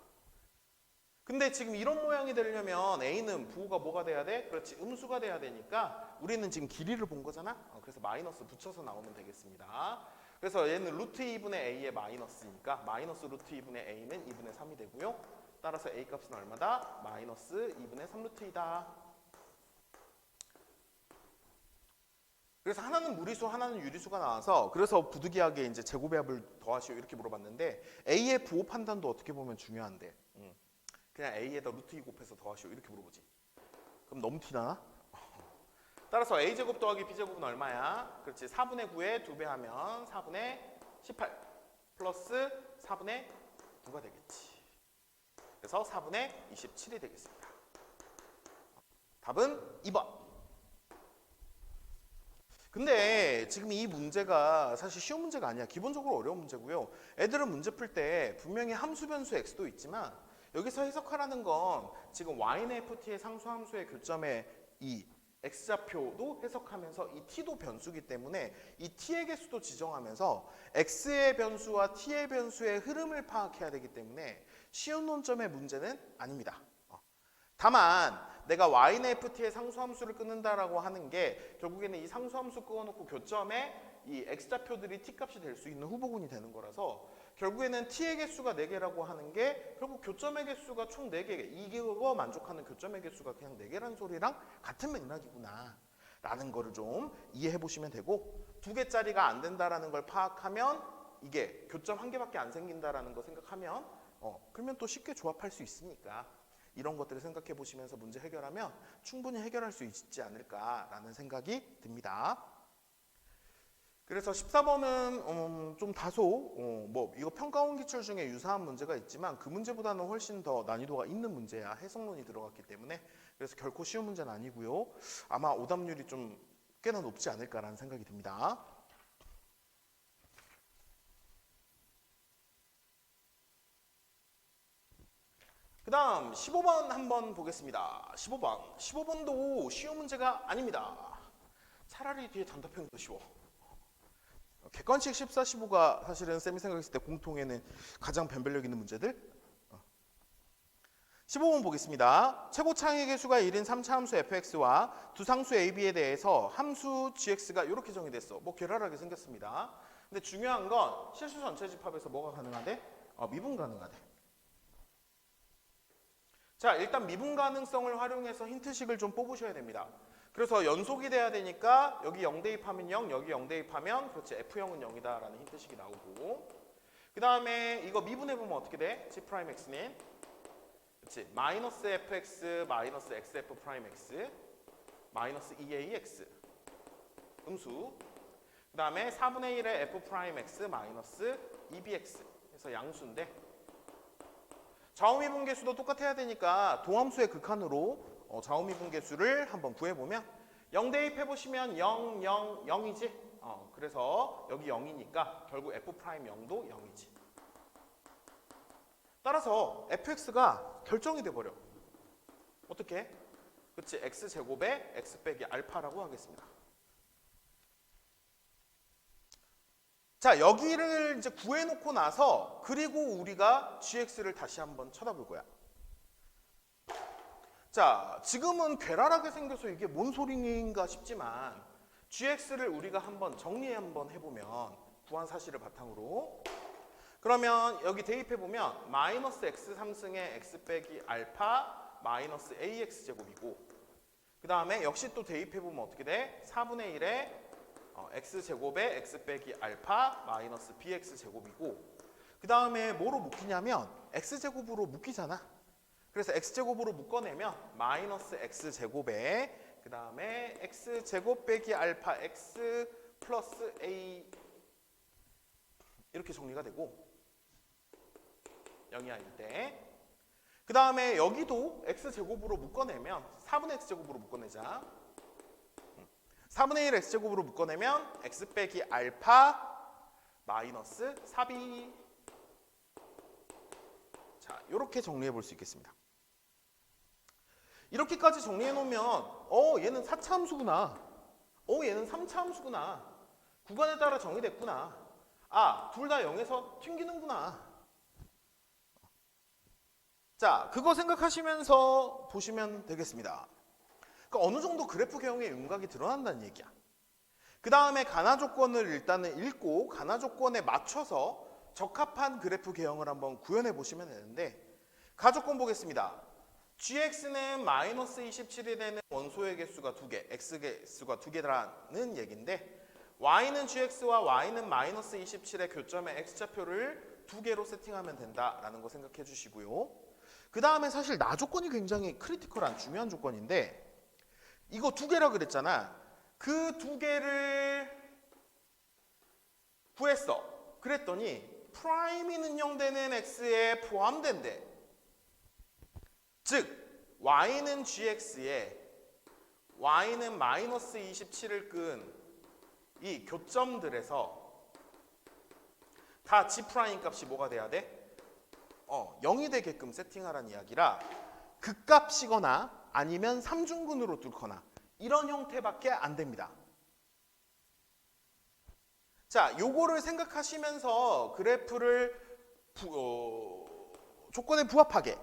Speaker 1: 근데 지금 이런 모양이 되려면 a는 부호가 뭐가 돼야 돼? 그렇지, 음수가 돼야 되니까 우리는 지금 길이를 본 거잖아. 그래서 마이너스 붙여서 나오면 되겠습니다. 그래서 얘는 루트 2분의 a의 마이너스니까 마이너스 루트 2분의 a는 2분의 3이 되고요. 따라서 a 값은 얼마다? 마이너스 2분의 3 루트 2다. 그래서 하나는 무리수, 하나는 유리수가 나와서 그래서 부득이하게 이제 제곱합을 더하시오 이렇게 물어봤는데 a의 부호 판단도 어떻게 보면 중요한데 그냥 a에다 루트 2 곱해서 더하시오 이렇게 물어보지. 그럼 너무 티나나? 따라서 a제곱 더하기 b제곱은 얼마야? 그렇지, 4분의 9에 2배 하면 4분의 18 플러스 4분의 9가 되겠지. 그래서 4분의 27이 되겠습니다. 답은 2번. 근데 지금 이 문제가 사실 쉬운 문제가 아니야. 기본적으로 어려운 문제고요. 애들은 문제 풀 때 분명히 함수 변수 x도 있지만 여기서 해석하라는 건 지금 yNFT의 상수함수의 교점의 이 x좌표도 해석하면서 이 t도 변수기 때문에 이 t의 개수도 지정하면서 x의 변수와 t의 변수의 흐름을 파악해야 되기 때문에 쉬운 논점의 문제는 아닙니다. 다만 내가 yNFT의 상수함수를 끊는다라고 하는 게 결국에는 이 상수함수 끊어놓고 교점에 이 x좌표들이 t값이 될 수 있는 후보군이 되는 거라서 결국에는 t의 개수가 4개라고 하는 게 결국 교점의 개수가 총 4개, 이거 만족하는 교점의 개수가 그냥 4개라는 소리랑 같은 맥락이구나 라는 거를 좀 이해해 보시면 되고 2개짜리가 안 된다라는 걸 파악하면 이게 교점 1개밖에 안 생긴다라는 거 생각하면 그러면 또 쉽게 조합할 수 있으니까 이런 것들을 생각해 보시면서 문제 해결하면 충분히 해결할 수 있지 않을까라는 생각이 듭니다. 그래서 14번은 좀 다소 뭐 이거 평가원 기출 중에 유사한 문제가 있지만 그 문제보다는 훨씬 더 난이도가 있는 문제야. 해석론이 들어갔기 때문에. 그래서 결코 쉬운 문제는 아니고요. 아마 오답률이 좀 꽤나 높지 않을까라는 생각이 듭니다. 그 다음 15번 한번 보겠습니다. 15번도 쉬운 문제가 아닙니다. 차라리 뒤에 단답형이 더 쉬워. 객관식 14, 15가 사실은 쌤이 생각했을 때 공통에는 가장 변별력 있는 문제들. 15번 보겠습니다. 최고 창의 개수가 1인 3차 함수 fx와 두 상수 ab에 대해서 함수 gx가 이렇게 정의됐어. 뭐 괴랄하게 생겼습니다. 근데 중요한 건 실수 전체 집합에서 뭐가 가능하대? 미분 가능하대. 자, 일단 미분 가능성을 활용해서 힌트식을 좀 뽑으셔야 됩니다. 그래서 연속이 돼야 되니까 여기 0 대입하면 0, 여기 0 대입하면 그렇지 F형은 0이다 라는 힌트식이 나오고 그 다음에 이거 미분해보면 어떻게 돼? G'X는 그렇지 마이너스 fx 마이너스 xf 프라임 x 마이너스 2ax 음수 그 다음에 4분의 1의 f 프라임 x 마이너스 2bx 해서 양수인데 좌우미분계수도 똑같아야 되니까 동함수의 극한으로 좌우미분계수를 한번 구해보면 0 대입해보시면 0, 0, 0이지? 그래서 여기 0이니까 결국 F'Y도 0이지. 따라서 fx가 결정이 돼버려. 어떻게? 그치? x제곱에 x 빼기 알파라고 하겠습니다. 자, 여기를 이제 구해놓고 나서 그리고 우리가 gx를 다시 한번 쳐다볼 거야. 자, 지금은 괴랄하게 생겨서 이게 뭔 소리인가 싶지만 gx를 우리가 한번 정리 한번 해보면 구한 사실을 바탕으로 그러면 여기 대입해보면 마이너스 x 3승의 x 빼기 알파 마이너스 ax 제곱이고 그 다음에 역시 또 대입해보면 어떻게 돼? 4분의 1에 x제곱에 x 빼기 알파 마이너스 bx 제곱이고 그 다음에 뭐로 묶이냐면 x제곱으로 묶이잖아. 그래서 x제곱으로 묶어내면 마이너스 x제곱에 그 다음에 x제곱 빼기 알파 x 플러스 a 이렇게 정리가 되고 0이 아닐 때 그 다음에 여기도 x제곱으로 묶어내면 4분의 x제곱으로 묶어내자. 4분의 1 x제곱으로 묶어내면 x 빼기 알파 마이너스 4b. 자, 이렇게 정리해 볼 수 있겠습니다. 이렇게까지 정리해 놓으면 얘는 4차 함수구나. 얘는 3차 함수구나. 구간에 따라 정의됐구나. 아, 둘 다 0에서 튕기는구나. 자, 그거 생각하시면서 보시면 되겠습니다. 그러니까 어느 정도 그래프 개형의 윤곽이 드러난다는 얘기야. 그 다음에 가나 조건을 일단은 읽고 가나 조건에 맞춰서 적합한 그래프 개형을 한번 구현해 보시면 되는데 가조건 보겠습니다. gx는 마이너스 27이 되는 원소의 개수가 2개, x 개수가 2개라는 얘기인데 y는 gx와 y는 마이너스 27의 교점의 x좌표를 2개로 세팅하면 된다라는 거 생각해 주시고요. 그 다음에 사실 나 조건이 굉장히 크리티컬한 중요한 조건인데 이거 2개라 그랬잖아. 그 2개를 구했어. 그랬더니 프라임이 능형되는 x에 포함된대. 즉 y는 gx에 y는 마이너스 27을 끈 이 교점들에서 다 g 프라임 값이 뭐가 돼야 돼? 0이 되게끔 세팅하라는 이야기라 극값이거나 아니면 삼중근으로 뚫거나 이런 형태밖에 안 됩니다. 자, 요거를 생각하시면서 그래프를 조건에 부합하게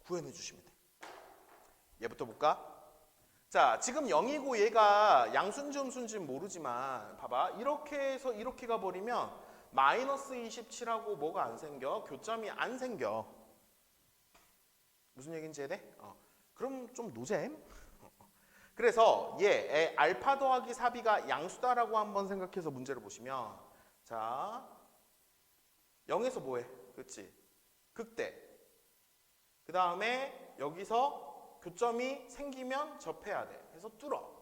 Speaker 1: 구현해 주시면 돼. 얘부터 볼까? 자, 지금 0이고 얘가 양수인지 음수인지는 모르지만 봐봐. 이렇게 해서 이렇게 가버리면 마이너스 27하고 뭐가 안 생겨? 교점이 안 생겨. 무슨 얘기인지 이해돼? 그럼 좀 노잼? 그래서 얘 알파 더하기 4b가 양수다라고 한번 생각해서 문제를 보시면 자 0에서 뭐해? 그렇지? 극대. 그 다음에 여기서 교점이 생기면 접해야 돼. 그래서 뚫어.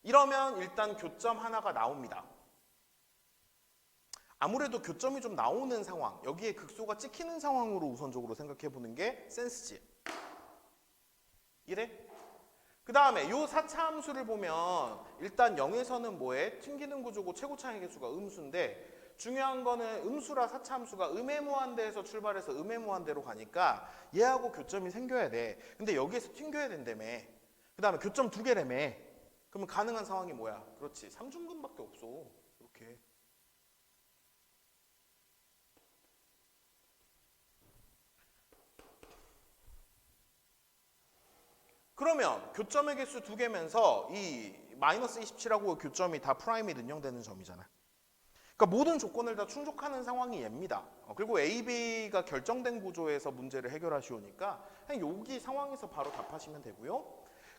Speaker 1: 이러면 일단 교점 하나가 나옵니다. 아무래도 교점이 좀 나오는 상황, 여기에 극소가 찍히는 상황으로 우선적으로 생각해 보는 게 센스지. 이래? 그 다음에 이 4차 함수를 보면 일단 0에서는 뭐해? 튕기는 구조고 최고차의 개수가 음수인데 중요한 거는 음수라 4차 함수가 음해무한대에서 출발해서 음해무한대로 가니까 얘하고 교점이 생겨야 돼. 근데 여기에서 튕겨야 된다며. 그 다음에 교점 2개라며. 그러면 가능한 상황이 뭐야? 그렇지. 삼중근밖에 없어. 이렇게. 그러면 교점의 개수 2개면서 이 마이너스 27하고 교점이 다 프라임이 능형되는 점이잖아. 그러니까 모든 조건을 다 충족하는 상황이 얘입니다. 그리고 A, B가 결정된 구조에서 문제를 해결하시오니까 그냥 여기 상황에서 바로 답하시면 되고요.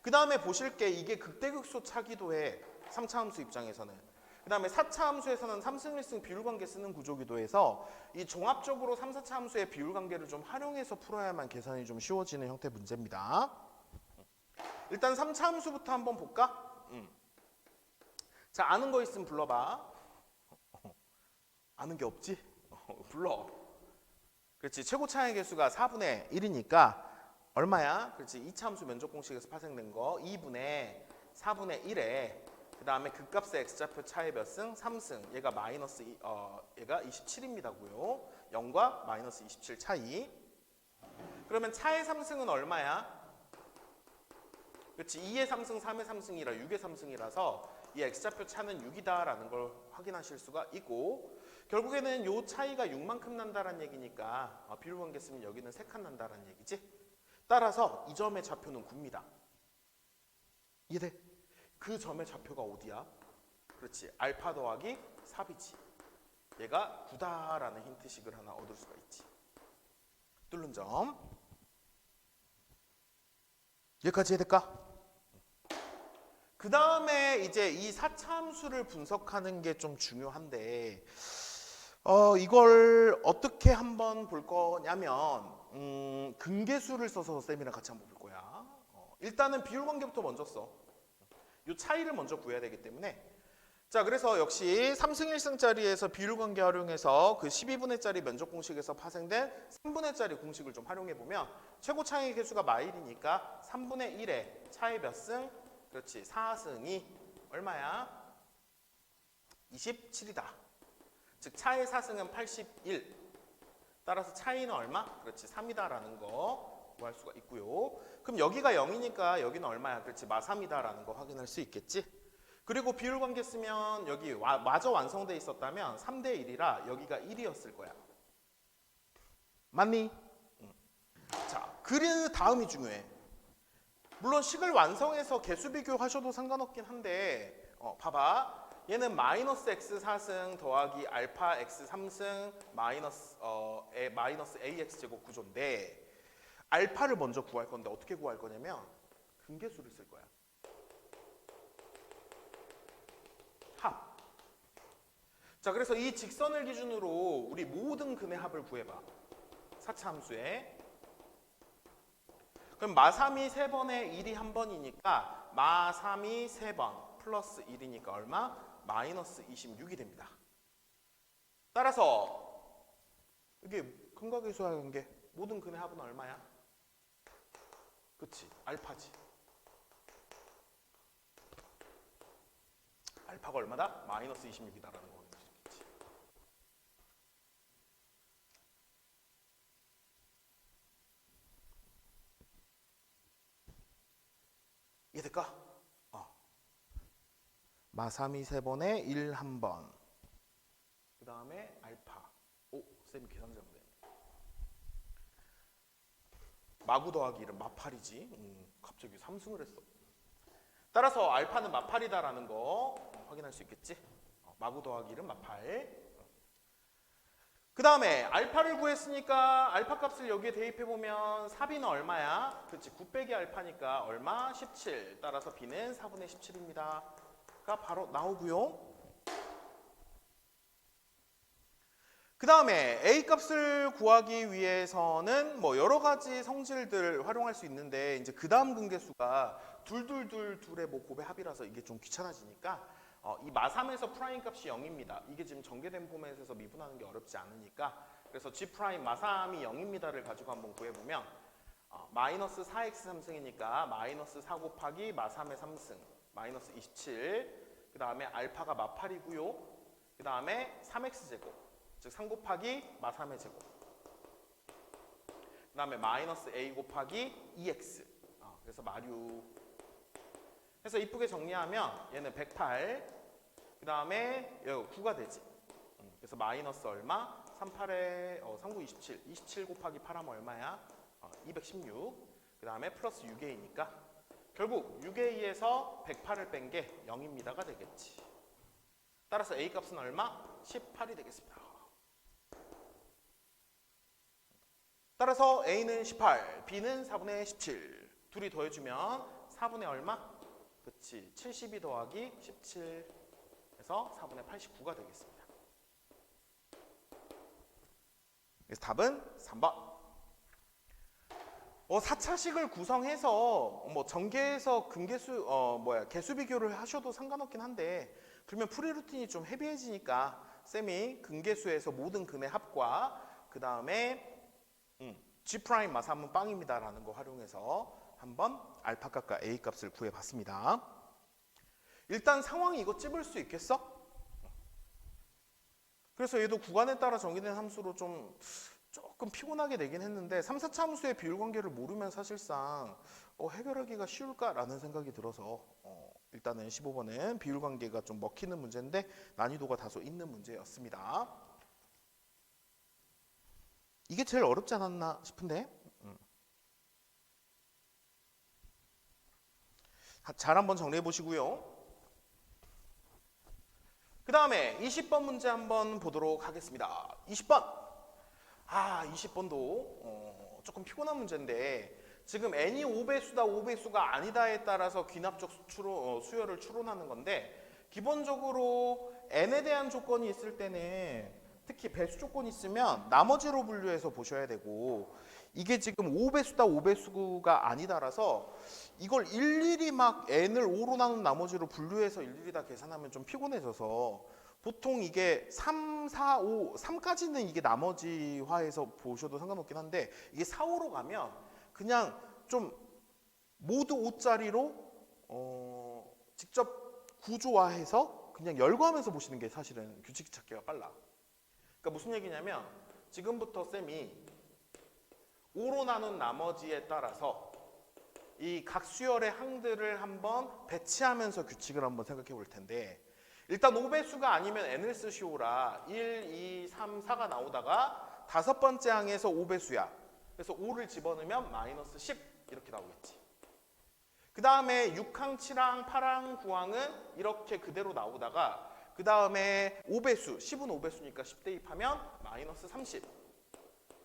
Speaker 1: 그 다음에 보실 게 이게 극대극소 차기도 해. 3차 함수 입장에서는. 그 다음에 4차 함수에서는 3승 1승 비율관계 쓰는 구조기도 해서 이 종합적으로 3, 4차 함수의 비율관계를 좀 활용해서 풀어야만 계산이 좀 쉬워지는 형태 문제입니다. 일단 3차 함수부터 한번 볼까? 자, 아는 거 있으면 불러봐. 아는 게 없지? 불러. 그렇지. 최고차의 개수가 4분의 1이니까 얼마야? 그렇지. 2차 함수 면적 공식에서 파생된 거 2분의 4분의 1에 그 다음에 극값의 x좌표 차의 몇 승? 3승. 얘가 마이너스 얘가 27입니다고요. 0과 마이너스 27 차이. 그러면 차의 3승은 얼마야? 그렇지. 2의 상승, 3의 상승이라 6의 상승이라서 이 x좌표 차는 6이다라는 걸 확인하실 수가 있고, 결국에는 요 차이가 6만큼 난다라는 얘기니까 비율관계 쓰면 여기는 3칸 난다라는 얘기지. 따라서 이 점의 좌표는 9입니다. 이해돼? 그 점의 좌표가 어디야? 그렇지. 알파 더하기 4b지. 얘가 9다라는 힌트식을 하나 얻을 수가 있지. 뚫는 점. 여기까지 해야 될까? 그 다음에 이제 이 사차함수를 분석하는 게 좀 중요한데, 이걸 어떻게 한번 볼 거냐면, 근계수를 써서 쌤이랑 같이 한번 볼 거야. 일단은 비율관계부터 먼저 써. 이 차이를 먼저 구해야 되기 때문에. 자, 그래서 역시 3승 1승짜리에서 비율관계 활용해서 그 12분의짜리 면적 공식에서 파생된 3분의짜리 공식을 좀 활용해 보면, 최고 차이 개수가 마일이니까 3분의 1에 차이 몇 승? 그렇지. 4승이 얼마야? 27이다. 즉 차의 4승은 81. 따라서 차이는 얼마? 그렇지. 3이다라는 거 구할 수가 있고요. 그럼 여기가 0이니까 여기는 얼마야? 그렇지. 마3이다라는 거 확인할 수 있겠지. 그리고 비율관계 쓰면 여기 마저 완성돼 있었다면 3대 1이라 여기가 1이었을 거야. 맞니? 자, 그 다음이 중요해. 물론 식을 완성해서 개수 비교하셔도 상관없긴 한데, 봐봐. 얘는 마이너스 x 4승 더하기 알파 x 3승 마이너스 ax 제곱 구조인데, 알파를 먼저 구할 건데 어떻게 구할 거냐면 근계수를 쓸 거야. 합. 자, 그래서 이 직선을 기준으로 우리 모든 근의 합을 구해봐. 사차함수에. 그럼 마3이 3번에 1이 1번이니까 마3이 3번 플러스 1이니까 얼마? 마이너스 26이 됩니다. 따라서 이게 근각계수와 관계 모든 근의 합은 얼마야? 그치? 알파지. 알파가 얼마다? 마이너스 26이다라는 거 확인할 수 있겠지. 이해될까? 마3이 3번에 1 1번. 그 다음에 알파. 오, 쌤이 계산 잘못했네. 마구 더하기 1은 마8이지. 갑자기 3승을 했어. 따라서 알파는 마8이다라는 거 확인할 수 있겠지. 마구 더하기 1은 마8. 그 다음에 알파를 구했으니까 알파 값을 여기에 대입해보면 4b는 얼마야? 그렇지. 9 빼기 알파니까 얼마? 17. 따라서 b는 4분의 17입니다. 가 바로 나오고요. 그 다음에 a 값을 구하기 위해서는 뭐 여러 가지 성질들 활용할 수 있는데, 이제 그 다음 근계수가 둘의 뭐 곱의 합이라서 이게 좀 귀찮아지니까 이 마3에서 프라임 값이 0입니다. 이게 지금 전개된 포맷에서 미분하는 게 어렵지 않으니까, 그래서 g 프라임 마3이 0입니다를 가지고 한번 구해보면 마이너스 4x 3승이니까 마이너스 4 곱하기 마3의 3승 마이너스 27. 그 다음에 알파가 마8이고요. 그 다음에 3x 제곱, 즉 3 곱하기 마3의 제곱. 그 다음에 마이너스 a 곱하기 2x. 그래서 마류. 해서 이쁘게 정리하면 얘는 108. 그 다음에 9가 되지. 그래서 마이너스 얼마? 38에 39, 27. 27 곱하기 8하면 얼마야? 216. 그 다음에 플러스 6a니까 결국 6a에서 108을 뺀 게 0입니다가 되겠지. 따라서 a 값은 얼마? 18이 되겠습니다. 따라서 a는 18, b는 4분의 17. 둘이 더해주면 4분의 얼마? 그치, 72 더하기 17 해서 4분의 89가 되겠습니다. 그래서 답은 3번. 4차식을 구성해서 뭐 전개해서 근계수 개수 비교를 하셔도 상관없긴 한데, 그러면 풀이 루틴이 좀 헤비해지니까 쌤이 근계수에서 모든 근의 합과 그 다음에 G 프라임 마3은 빵입니다라는 거 활용해서 한번 알파 값과 A 값을 구해봤습니다. 일단 상황이 이거 찝을 수 있겠어? 그래서 얘도 구간에 따라 정의된 함수로 좀 조금 피곤하게 되긴 했는데 3, 4차 함수의 비율 관계를 모르면 사실상 해결하기가 쉬울까라는 생각이 들어서 일단은 15번은 비율 관계가 좀 먹히는 문제인데 난이도가 다소 있는 문제였습니다. 이게 제일 어렵지 않았나 싶은데 잘 한번 정리해 보시고요. 그 다음에 20번 문제 한번 보도록 하겠습니다. 20번. 20번도 조금 피곤한 문제인데 지금 n이 5배수다 5배수가 아니다에 따라서 귀납적 수열을 추론하는 건데 기본적으로 n에 대한 조건이 있을 때는 특히 배수 조건이 있으면 나머지로 분류해서 보셔야 되고 이게 지금 5배수다 5배수가 아니다라서 이걸 일일이 막 n을 5로 나눈 나머지로 분류해서 일일이 다 계산하면 좀 피곤해져서 보통 이게 3, 4, 5, 3까지는 이게 나머지화해서 보셔도 상관없긴 한데 이게 4, 5로 가면 그냥 좀 모두 5짜리로 직접 구조화해서 그냥 열거하면서 보시는 게 사실은 규칙 찾기가 빨라. 그러니까 무슨 얘기냐면 지금부터 쌤이 5로 나눈 나머지에 따라서 이 각 수열의 항들을 한번 배치하면서 규칙을 한번 생각해 볼 텐데 일단 5배수가 아니면 n을 쓰시오라 1, 2, 3, 4가 나오다가 다섯 번째 항에서 5배수야. 그래서 5를 집어넣으면 마이너스 10 이렇게 나오겠지. 그 다음에 6항, 7항, 8항, 9항은 이렇게 그대로 나오다가 그 다음에 5배수, 10은 5배수니까 10 대입하면 마이너스 30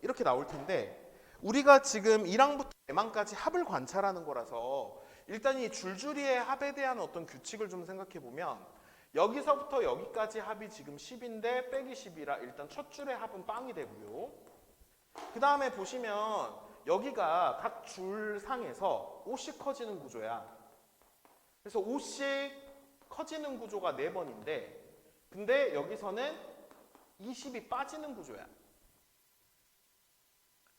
Speaker 1: 이렇게 나올 텐데 우리가 지금 1항부터 4항까지 합을 관찰하는 거라서 일단 이 줄줄이의 합에 대한 어떤 규칙을 좀 생각해 보면 여기서부터 여기까지 합이 지금 10인데 빼기 10이라 일단 첫 줄의 합은 빵이 되고요. 그 다음에 보시면 여기가 각 줄상에서 5씩 커지는 구조야. 그래서 5씩 커지는 구조가 4번인데 근데 여기서는 20이 빠지는 구조야.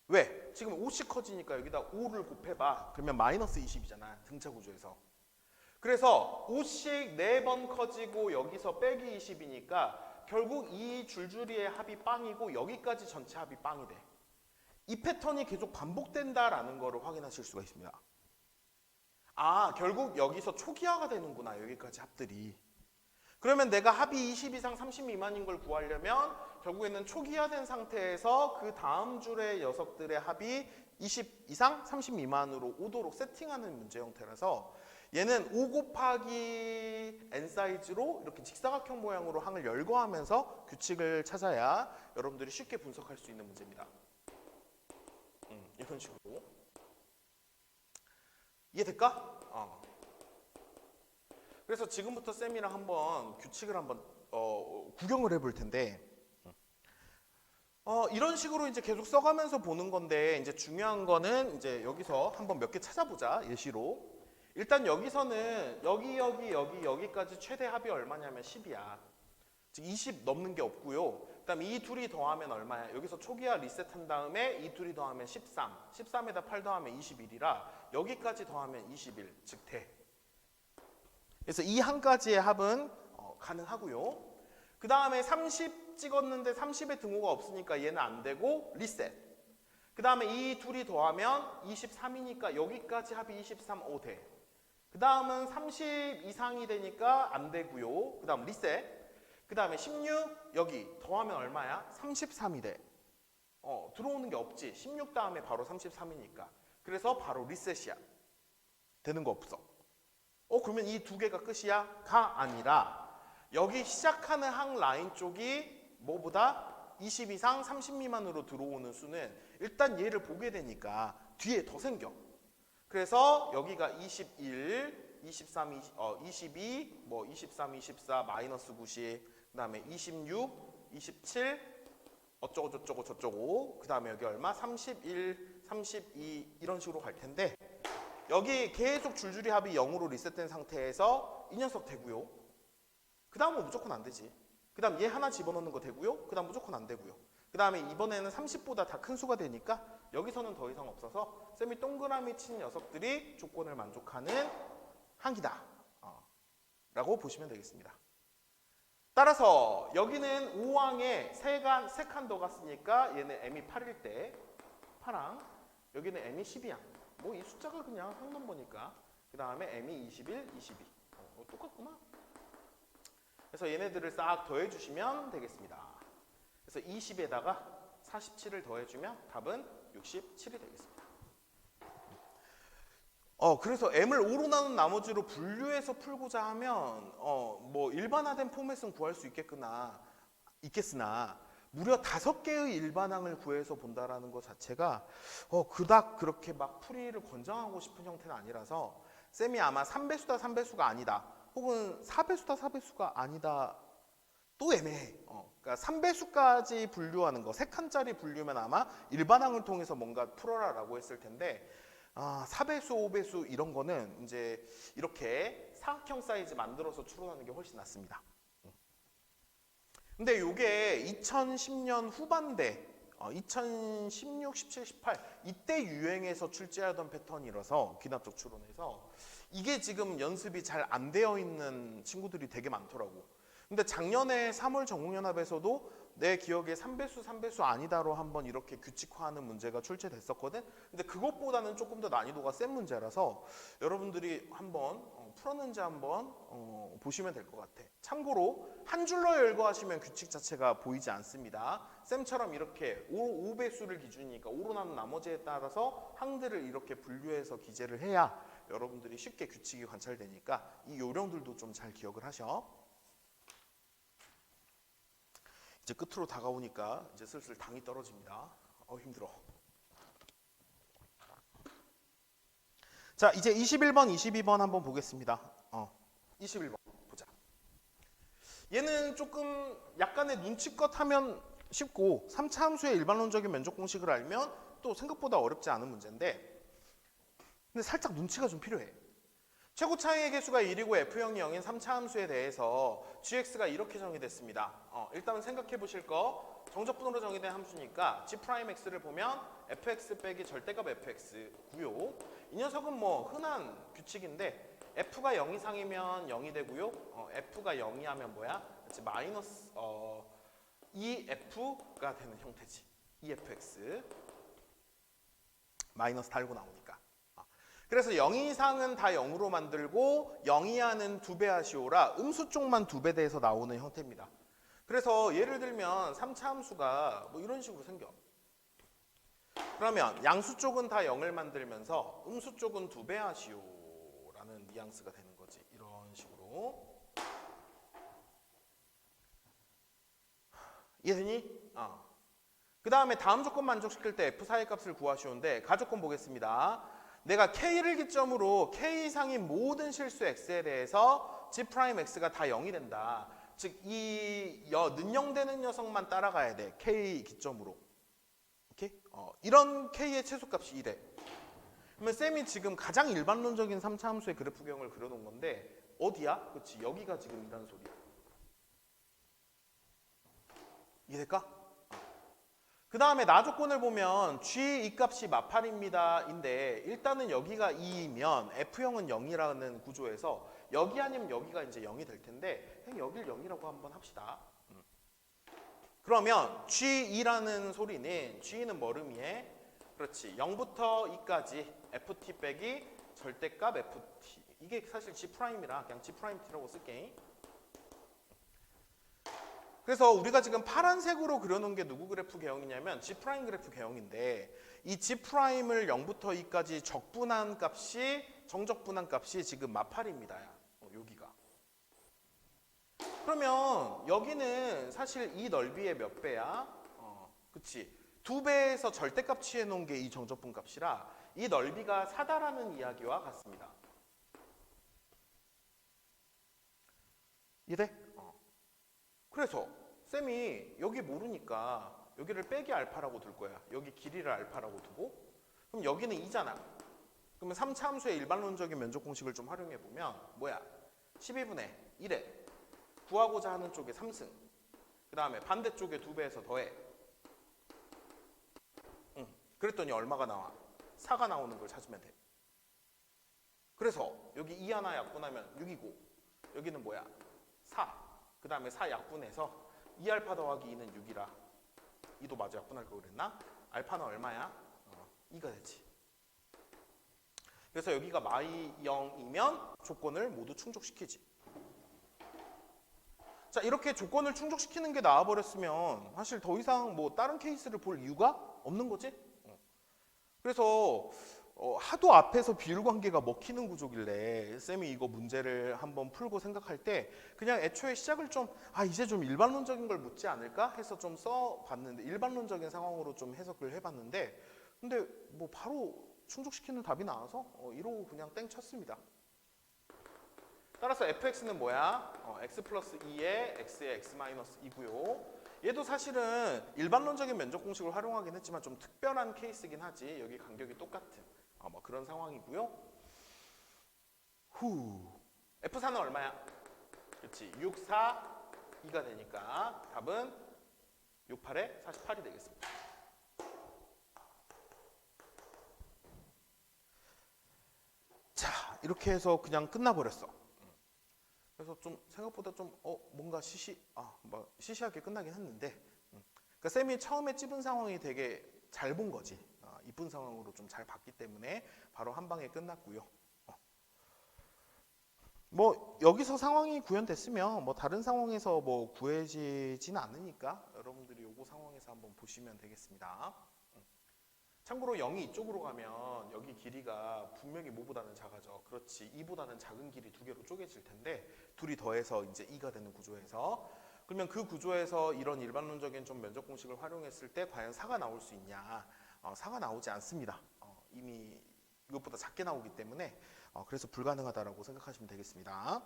Speaker 1: 왜? 지금 5씩 커지니까 여기다 5를 곱해봐. 그러면 마이너스 20이잖아. 등차 구조에서. 그래서 5씩 4번 커지고 여기서 빼기 20이니까 결국 이 줄줄이의 합이 빵이고 여기까지 전체 합이 빵이 돼. 이 패턴이 계속 반복된다라는 거를 확인하실 수가 있습니다. 결국 여기서 초기화가 되는구나. 여기까지 합들이. 그러면 내가 합이 20 이상 30 미만인 걸 구하려면 결국에는 초기화된 상태에서 그 다음 줄의 녀석들의 합이 20 이상 30 미만으로 오도록 세팅하는 문제 형태라서 얘는 5 곱하기 n 사이즈로 이렇게 직사각형 모양으로 항을 열거하면서 규칙을 찾아야 여러분들이 쉽게 분석할 수 있는 문제입니다. 이런 식으로. 이해될까? 그래서 지금부터 쌤이랑 한번 규칙을 한번 구경을 해볼 텐데 이런 식으로 이제 계속 써가면서 보는 건데 이제 중요한 거는 이제 여기서 한번 몇 개 찾아보자. 예시로. 일단 여기서는 여기까지 최대 합이 얼마냐면 10이야. 즉 20 넘는 게 없고요. 그다음에 이 둘이 더하면 얼마야? 여기서 초기화 리셋한 다음에 이 둘이 더하면 13. 13에다 8 더하면 21이라 여기까지 더하면 21. 즉 돼. 그래서 이 한 가지의 합은 가능하고요. 그 다음에 30 찍었는데 30의 등호가 없으니까 얘는 안 되고 리셋. 그 다음에 이 둘이 더하면 23이니까 여기까지 합이 23, 돼. 그 다음은 30 이상이 되니까 안 되고요. 그 다음 리셋. 그 다음에 16 여기 더하면 얼마야? 33이 돼. 들어오는 게 없지. 16 다음에 바로 33이니까. 그래서 바로 리셋이야. 되는 거 없어. 그러면 이 두 개가 끝이야? 가 아니라 여기 시작하는 항 라인 쪽이 뭐보다 20 이상 30 미만으로 들어오는 수는 일단 얘를 보게 되니까 뒤에 더 생겨. 그래서 여기가 21, 23, 22, 23, 24, 마이너스 90, 그 다음에 26, 27, 어쩌고 저쩌고 저쩌고, 그 다음에 여기 얼마? 31, 32 이런 식으로 갈 텐데 여기 계속 줄줄이 합이 0으로 리셋된 상태에서 이 녀석 되고요. 그 다음은 무조건 안 되지. 그 다음 얘 하나 집어넣는 거 되고요. 그 다음 무조건 안 되고요. 그 다음에 이번에는 30보다 다 큰 수가 되니까 여기서는 더 이상 없어서 쌤이 동그라미 친 녀석들이 조건을 만족하는 항이다 라고 보시면 되겠습니다. 따라서 여기는 5항에 3칸 더 갔으니까 얘는 m이 8일 때 8항, 여기는 m이 12항. 뭐 이 숫자가 그냥 항넘버니까. 그 다음에 m이 21, 22. 똑같구나. 그래서 얘네들을 싹 더해주시면 되겠습니다. 그래서 20에다가 47을 더해주면 답은 67이 되겠습니다. 그래서 m을 5로 나눈 나머지로 분류해서 풀고자 하면 뭐 일반화된 포맷은 구할 수 있겠으나 무려 5개의 일반항을 구해서 본다라는 것 자체가 그닥 그렇게 막 풀이를 권장하고 싶은 형태는 아니라서 쌤이 아마 3배수다 3배수가 아니다 혹은 4배수다 4배수가 아니다 또 애매해. 그러니까 3배수까지 분류하는 거 3칸짜리 분류면 아마 일반항을 통해서 뭔가 풀어라라고 했을 텐데 4배수, 5배수 이런 거는 이제 이렇게 사각형 사이즈 만들어서 추론하는 게 훨씬 낫습니다. 근데 이게 2010년 후반대, 2016, 17, 18 이때 유행해서 출제하던 패턴이라서 기납적 추론에서 이게 지금 연습이 잘 안 되어 있는 친구들이 되게 많더라고. 근데 작년에 3월 전국연합에서도 내 기억에 3배수, 3배수 아니다로 한번 이렇게 규칙화하는 문제가 출제됐었거든. 근데 그것보다는 조금 더 난이도가 센 문제라서 여러분들이 한번 풀었는지 한번 보시면 될 것 같아. 참고로 한 줄로 열거하시면 규칙 자체가 보이지 않습니다. 쌤처럼 이렇게 5배수를 기준이니까 5로 나눈 나머지에 따라서 항들을 이렇게 분류해서 기재를 해야 여러분들이 쉽게 규칙이 관찰되니까 이 요령들도 좀 잘 기억을 하셔. 이제 끝으로 다가오니까 이제 슬슬 당이 떨어집니다. 힘들어. 자, 이제 21번, 22번 한번 보겠습니다. 21번 보자. 얘는 조금 약간의 눈치껏 하면 쉽고 3차 함수의 일반론적인 면적 공식을 알면 또 생각보다 어렵지 않은 문제인데 근데 살짝 눈치가 좀 필요해. 최고 차이의 개수가 1이고 F형이 0인 3차 함수에 대해서 gx가 이렇게 정의됐습니다. 일단 생각해 보실 거 정적분으로 정의된 함수니까 g'x를 보면 fx 빼기 절대값 fx고요. 이 녀석은 뭐 흔한 규칙인데 f가 0 이상이면 0이 되고요. f가 0이 하면 뭐야? 마이너스 2f가 되는 형태지. 2fx 마이너스 달고 나오니까. 그래서 0 이상은 다 0으로 만들고 0 이하는 2배 하시오라 음수 쪽만 2배 돼서 나오는 형태입니다. 그래서 예를 들면 3차 함수가 뭐 이런 식으로 생겨. 그러면 양수 쪽은 다 0을 만들면서 음수 쪽은 2배 하시오라는 뉘앙스가 되는 거지. 이런 식으로. 이해되니? 그 다음에 다음 조건 만족시킬 때 F4의 값을 구하시오인데 가조건 보겠습니다. 내가 K를 기점으로 K 이상인 모든 실수 X에 대해서 G'X가 다 0이 된다. 즉, 이 는영되는 녀석만 따라가야 돼. K 기점으로. 오케이? 이런 K의 최소값이 이래. 그러면 쌤이 지금 가장 일반론적인 3차 함수의 그래프경을 그려놓은 건데 어디야? 그렇지. 여기가 지금 이란 소리야. 이해될까? 그 다음에 나 조건을 보면 G 이 값이 마팔입니다 인데 일단은 여기가 2이면 F형은 0이라는 구조에서 여기 아니면 여기가 이제 0이 될 텐데 그냥 여길 0이라고 한번 합시다. 그러면 G2라는 소리는 G는 뭘 의미해? 그렇지. 0부터 2까지 FT 빼기 절대값 FT. 이게 사실 G'이라 그냥 G'T라고 쓸게. 그래서 우리가 지금 파란색으로 그려놓은 게 누구 그래프 개형이냐면 G' 그래프 개형인데 이 G'을 0부터 2까지 적분한 값이 정적분한 값이 지금 마팔입니다. 여기가. 그러면 여기는 사실 이 넓이의 몇 배야? 그치. 2배에서 절대값 취해놓은 게 이 정적분 값이라 이 넓이가 4다라는 이야기와 같습니다. 이해돼? 그래서 쌤이 여기 모르니까 여기를 빼기 알파라고 둘 거야. 여기 길이를 알파라고 두고 그럼 여기는 2잖아. 그러면 3차 함수의 일반론적인 면적 공식을 좀 활용해 보면 뭐야? 12분의 1에 구하고자 하는 쪽에 3승 그 다음에 반대쪽에 2배에서 더해. 그랬더니 얼마가 나와? 4가 나오는 걸 찾으면 돼. 그래서 여기 2 하나 약분하면 6이고 여기는 뭐야? 4. 그 다음에 4 약분해서 2알파 더하기 2는 6이라 2도 마저 약분할 거 그랬나? 알파는 얼마야? 2가 되지. 그래서 여기가 마이 0이면 조건을 모두 충족시키지. 자, 이렇게 조건을 충족시키는 게 나와버렸으면 사실 더 이상 뭐 다른 케이스를 볼 이유가 없는 거지. 그래서 하도 앞에서 비율 관계가 먹히는 구조길래 쌤이 이거 문제를 한번 풀고 생각할 때 그냥 애초에 시작을 좀 이제 좀 일반론적인 걸 묻지 않을까 해서 좀 써봤는데, 일반론적인 상황으로 좀 해석을 해봤는데, 근데 뭐 바로 충족시키는 답이 나와서 이러고 그냥 땡 쳤습니다. 따라서 fx는 뭐야? x 플러스 2에 x의 x 마이너스 2고요. 얘도 사실은 일반론적인 면적 공식을 활용하긴 했지만 좀 특별한 케이스긴 하지. 여기 간격이 똑같은 뭐 그런 상황이고요. f4는 얼마야? 그렇지. 6, 4, 2가 되니까 답은 6, 8에 48이 되겠습니다. 자, 이렇게 해서 그냥 끝나버렸어. 그래서 좀 생각보다 좀 뭔가 시시하게 끝나긴 했는데, 그러니까 쌤이 처음에 찝은 상황이 되게 잘 본 거지. 이쁜 상황으로 좀 잘 봤기 때문에 바로 한 방에 끝났고요. 뭐 여기서 상황이 구현됐으면 뭐 다른 상황에서 뭐 구해지지는 않으니까 여러분들이 요거 상황에서 한번 보시면 되겠습니다. 참고로 0이 이쪽으로 가면 여기 길이가 분명히 뭐보다는 작아져. 그렇지. 2보다는 작은 길이 두 개로 쪼개질 텐데 둘이 더해서 이제 2가 되는 구조에서, 그러면 그 구조에서 이런 일반론적인 좀 면적 공식을 활용했을 때 과연 4가 나올 수 있냐? 4가 나오지 않습니다. 이미 이것보다 작게 나오기 때문에 그래서 불가능하다라고 생각하시면 되겠습니다.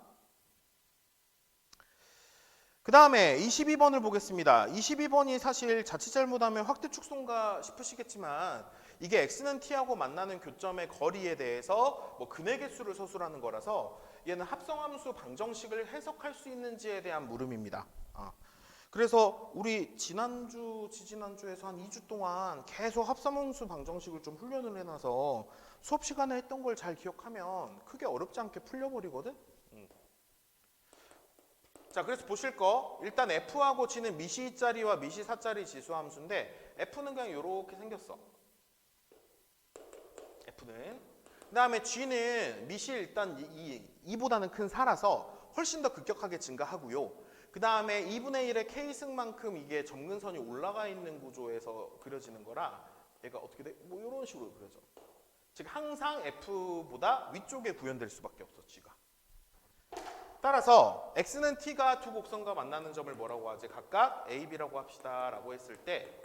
Speaker 1: 그 다음에 22번을 보겠습니다. 22번이 사실 자칫 잘못하면 확대 축소인가 싶으시겠지만 이게 x는 t하고 만나는 교점의 거리에 대해서 뭐 근의 개수를 서술하는 거라서 얘는 합성함수 방정식을 해석할 수 있는지에 대한 물음입니다. 그래서 우리 지지난주에서 한 2주 동안 계속 합성함수 방정식을 좀 훈련을 해놔서 수업 시간에 했던 걸 잘 기억하면 크게 어렵지 않게 풀려버리거든. 자, 그래서 보실 거 일단 f하고 g는 미시 2짜리와 미시 4짜리 지수함수인데 f는 그냥 이렇게 생겼어. f는. 그 다음에 g는 미시 일단 2보다는 큰 4라서 훨씬 더 급격하게 증가하고요. 그 다음에 2분의 1의 k승만큼 이게 점근선이 올라가 있는 구조에서 그려지는 거라 얘가 어떻게 돼? 뭐 이런 식으로 그려져. 즉 항상 f보다 위쪽에 구현될 수밖에 없어, g가. 따라서 x는 t가 두 곡선과 만나는 점을 뭐라고 하지? 각각 AB라고 합시다 라고 했을 때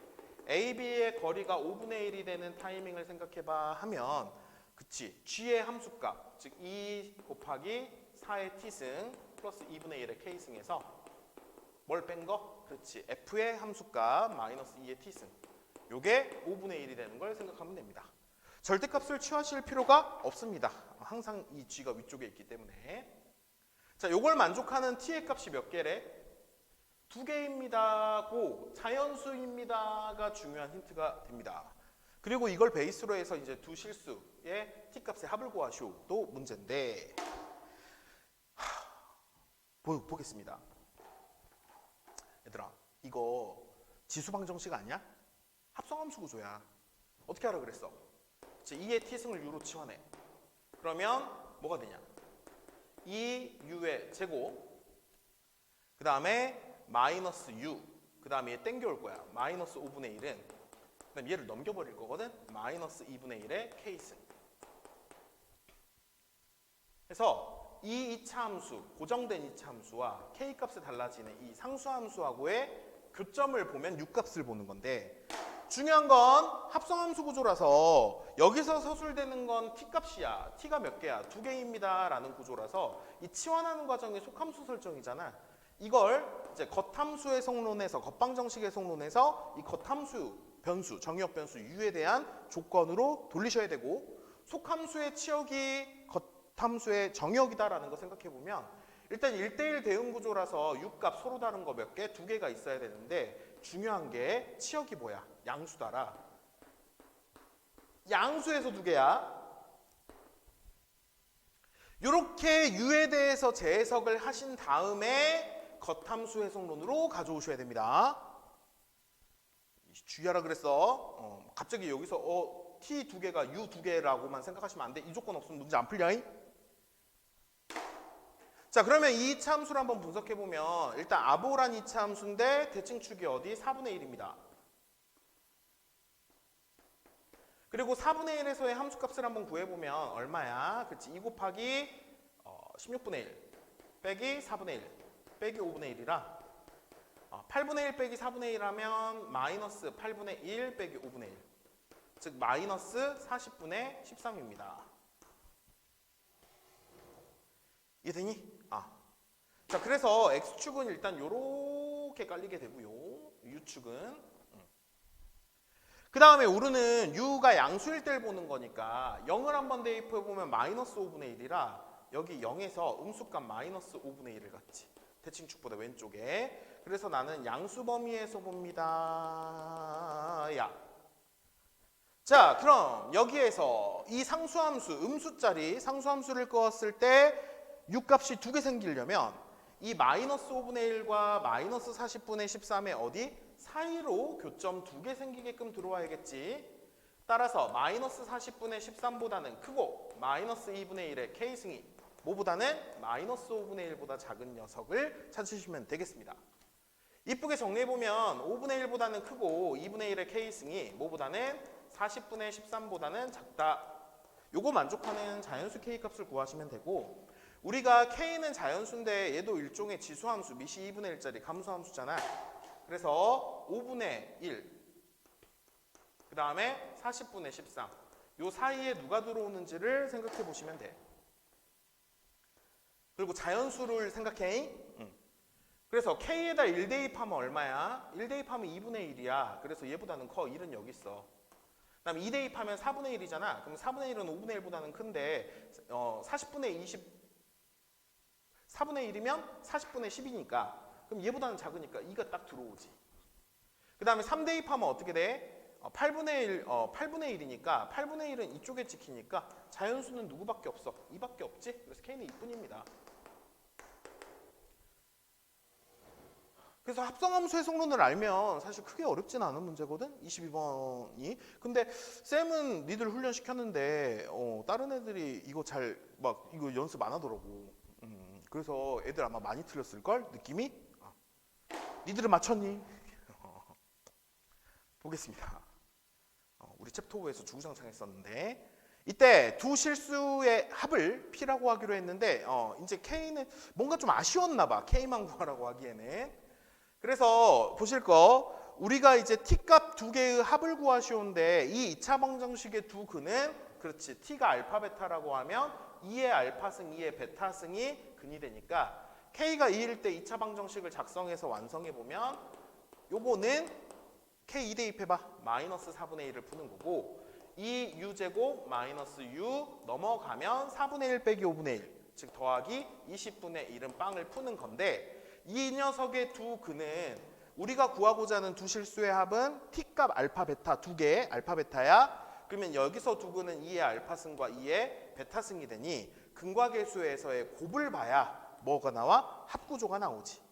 Speaker 1: AB의 거리가 5분의 1이 되는 타이밍을 생각해봐 하면, 그치, g의 함수값, 즉 2 곱하기 4의 t승 플러스 2분의 1의 k승에서 뭘 뺀 거? 그렇지, f의 함수값 마이너스 2의 t승, 요게 5분의 1이 되는 걸 생각하면 됩니다. 절대값을 취하실 필요가 없습니다. 항상 이 g가 위쪽에 있기 때문에. 자, 요걸 만족하는 t의 값이 몇 개래? 2개입니다고 자연수입니다가 중요한 힌트가 됩니다. 그리고 이걸 베이스로 해서 이제 두 실수의 t 값의 합을 구하시오도 문제인데, 보겠습니다. 얘들아, 이거 지수방정식 아니야? 합성함수 구조야. 어떻게 하라 그랬어? 2의 t승을 u로 치환해. 그러면 뭐가 되냐? 2u의 제곱, 그 다음에 마이너스 u, 그 다음에 얘 땡겨올 거야. 마이너스 5분의 1은, 그 다음에 얘를 넘겨버릴 거거든. 마이너스 2분의 1의 k승. 그래서 이 2차 함수, 고정된 2차 함수와 k 값이 달라지는 이 상수 함수하고의 교점을 보면 u 값을 보는 건데, 중요한 건 합성함수 구조라서 여기서 서술되는 건 t 값이야. t가 몇 개야? 2개입니다 라는 구조라서 이 치환하는 과정이 속함수 설정이잖아. 이걸 이제 겉함수의 성론에서, 겉방정식의 성론에서 이 겉함수 변수, 정의역 변수 u에 대한 조건으로 돌리셔야 되고, 속함수의 치역이 겉함수의 정의역이다라는 거 생각해 보면 일단 1대1 대응 구조라서 u 값 서로 다른 거 몇 개? 2개가 있어야 되는데, 중요한 게 치역이 뭐야? 양수다라. 양수에서 2개야. 이렇게 u에 대해서 재해석을 하신 다음에 겉함수 해석론으로 가져오셔야 됩니다. 주의하라 그랬어. 갑자기 여기서 t 두 개가 u 두 개라고만 생각하시면 안 돼. 이 조건 없으면 문제 안 풀려. 자, 그러면 이 이차 함수를 한번 분석해 보면 일단 아보란 이차 함수인데 대칭축이 어디? 4분의 1입니다. 그리고 4분의 1에서의 함수값을 한번 구해보면 얼마야? 그치, 2 곱하기 16분의 1 빼기 4분의 1 빼기 5분의 1이라 8분의 1 빼기 4분의 1 하면 마이너스 8분의 1 빼기 5분의 1, 즉 마이너스 40분의 13입니다. 이해되니? 자, 그래서 X축은 일단 요렇게 깔리게 되고요. U축은 그 다음에 우르는 U가 양수일 때를 보는 거니까 0을 한번 대입해보면 마이너스 5분의 1이라 여기 0에서 음수값 마이너스 5분의 1을 갖지. 대칭축보다 왼쪽에. 그래서 나는 양수 범위에서 봅니다. 야. 자, 그럼 여기에서 이 상수함수, 음수짜리 상수함수를 끄었을 때 U값이 두 개 생기려면 이 마이너스 5분의 1과 마이너스 40분의 13의 어디? 사이로 교점 두 개 생기게끔 들어와야겠지. 따라서 마이너스 40분의 13보다는 크고 마이너스 2분의 1의 K승이 뭐보다는 마이너스 5분의 1보다 작은 녀석을 찾으시면 되겠습니다. 이쁘게 정리해보면 5분의 1보다는 크고 2분의 1의 K승이 뭐보다는 40분의 13보다는 작다. 요거 만족하는 자연수 K값을 구하시면 되고, 우리가 K는 자연수인데 얘도 일종의 지수함수, 미시 2분의 1짜리 감수함수잖아. 그래서 5분의 1, 그 다음에 40분의 13, 요 사이에 누가 들어오는지를 생각해 보시면 돼. 그리고 자연수를 생각해. 그래서 K에다 1 대입하면 얼마야? 1 대입하면 2분의 1이야. 그래서 얘보다는 커. 1은 여기 있어. 그 다음에 2 대입하면 4분의 1이잖아. 그럼 4분의 1은 5분의 1보다는 큰데 40분의 20, 4분의 1이면 40분의 10이니까 그럼 얘보다는 작으니까 2가 딱 들어오지. 그 다음에 3 대입하면 어떻게 돼? 8분의 1이니까 8분의 1은 이쪽에 찍히니까 자연수는 누구밖에 없어? 2밖에 없지? 그래서 K는 2뿐입니다. 그래서 합성함수 해석론을 알면 사실 크게 어렵진 않은 문제거든? 22번이. 근데 쌤은 니들 훈련시켰는데 다른 애들이 이거 이거 연습 안 하더라고. 그래서 애들 아마 많이 틀렸을걸? 느낌이? 니들은 맞췄니? 보겠습니다. 우리 챕터 5에서 주구장창 했었는데 이때 두 실수의 합을 P라고 하기로 했는데 이제 K는 뭔가 좀 아쉬웠나 봐. K만 구하라고 하기에는. 그래서 보실 거 우리가 이제 T값 두 개의 합을 구하시오는데 이 2차 방정식의 두 근은 그렇지. T가 알파 베타라고 하면 2의 알파승 2의 베타승이 근이 되니까 K가 2일 때 2차 방정식을 작성해서 완성해 보면 요거는 K 2 대입해봐. 마이너스 4분의 1을 푸는 거고 이 U제곱 마이너스 U 넘어가면 4분의 1 빼기 5분의 1 즉 더하기 20분의 1은 빵을 푸는 건데 이 녀석의 두 근은 우리가 구하고자 하는 두 실수의 합은 T값 알파 베타 두 개의 알파 베타야. 그러면 여기서 두 근은 2의 알파승과 2의 베타승이 되니 근과계수에서의 곱을 봐야 뭐가 나와? 합구조가 나오지.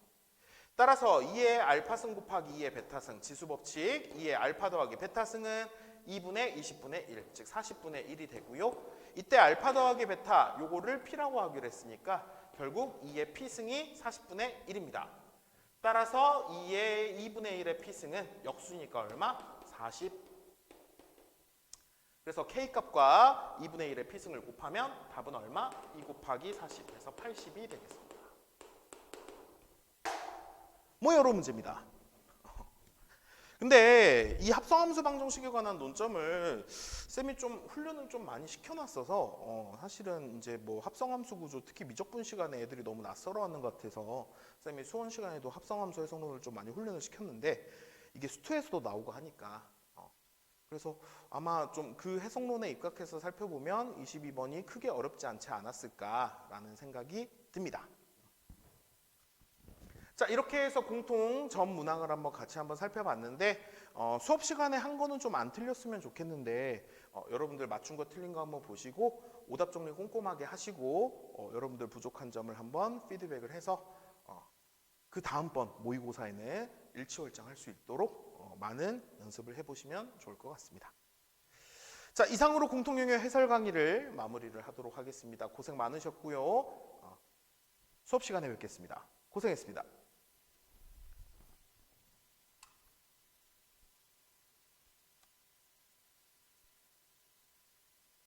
Speaker 1: 따라서 2의 알파승 곱하기 2의 베타승 지수법칙 2의 알파 더하기 베타승은 2분의 20분의 1, 즉 40분의 1이 되고요. 이때 알파 더하기 베타 요거를 P라고 하기로 했으니까 결국 2의 P승이 40분의 1입니다. 따라서 2의 2분의 1의 P승은 역수니까 얼마? 40. 그래서 K값과 2분의 1의 P승을 곱하면 답은 얼마? 2 곱하기 40에서 80이 되겠습니다. 뭐 여러 문제입니다. 근데 이 합성함수 방정식에 관한 논점을 쌤이 좀 훈련을 좀 많이 시켜놨어서 사실은 이제 뭐 합성함수 구조 특히 미적분 시간에 애들이 너무 낯설어하는 것 같아서 쌤이 수원 시간에도 합성함수 해석론을 좀 많이 훈련을 시켰는데 이게 수투에서도 나오고 하니까 그래서 아마 좀 그 해석론에 입각해서 살펴보면 22번이 크게 어렵지 않지 않았을까라는 생각이 듭니다. 자, 이렇게 해서 공통 점 문항을 같이 한번 살펴봤는데 수업 시간에 한 거는 좀 안 틀렸으면 좋겠는데 여러분들 맞춘 거 틀린 거 한번 보시고 오답 정리 꼼꼼하게 하시고 여러분들 부족한 점을 한번 피드백을 해서 그 다음번 모의고사에는 일취월장할 수 있도록 많은 연습을 해보시면 좋을 것 같습니다. 자, 이상으로 공통영역 해설 강의를 마무리를 하도록 하겠습니다. 고생 많으셨고요. 수업 시간에 뵙겠습니다. 고생했습니다.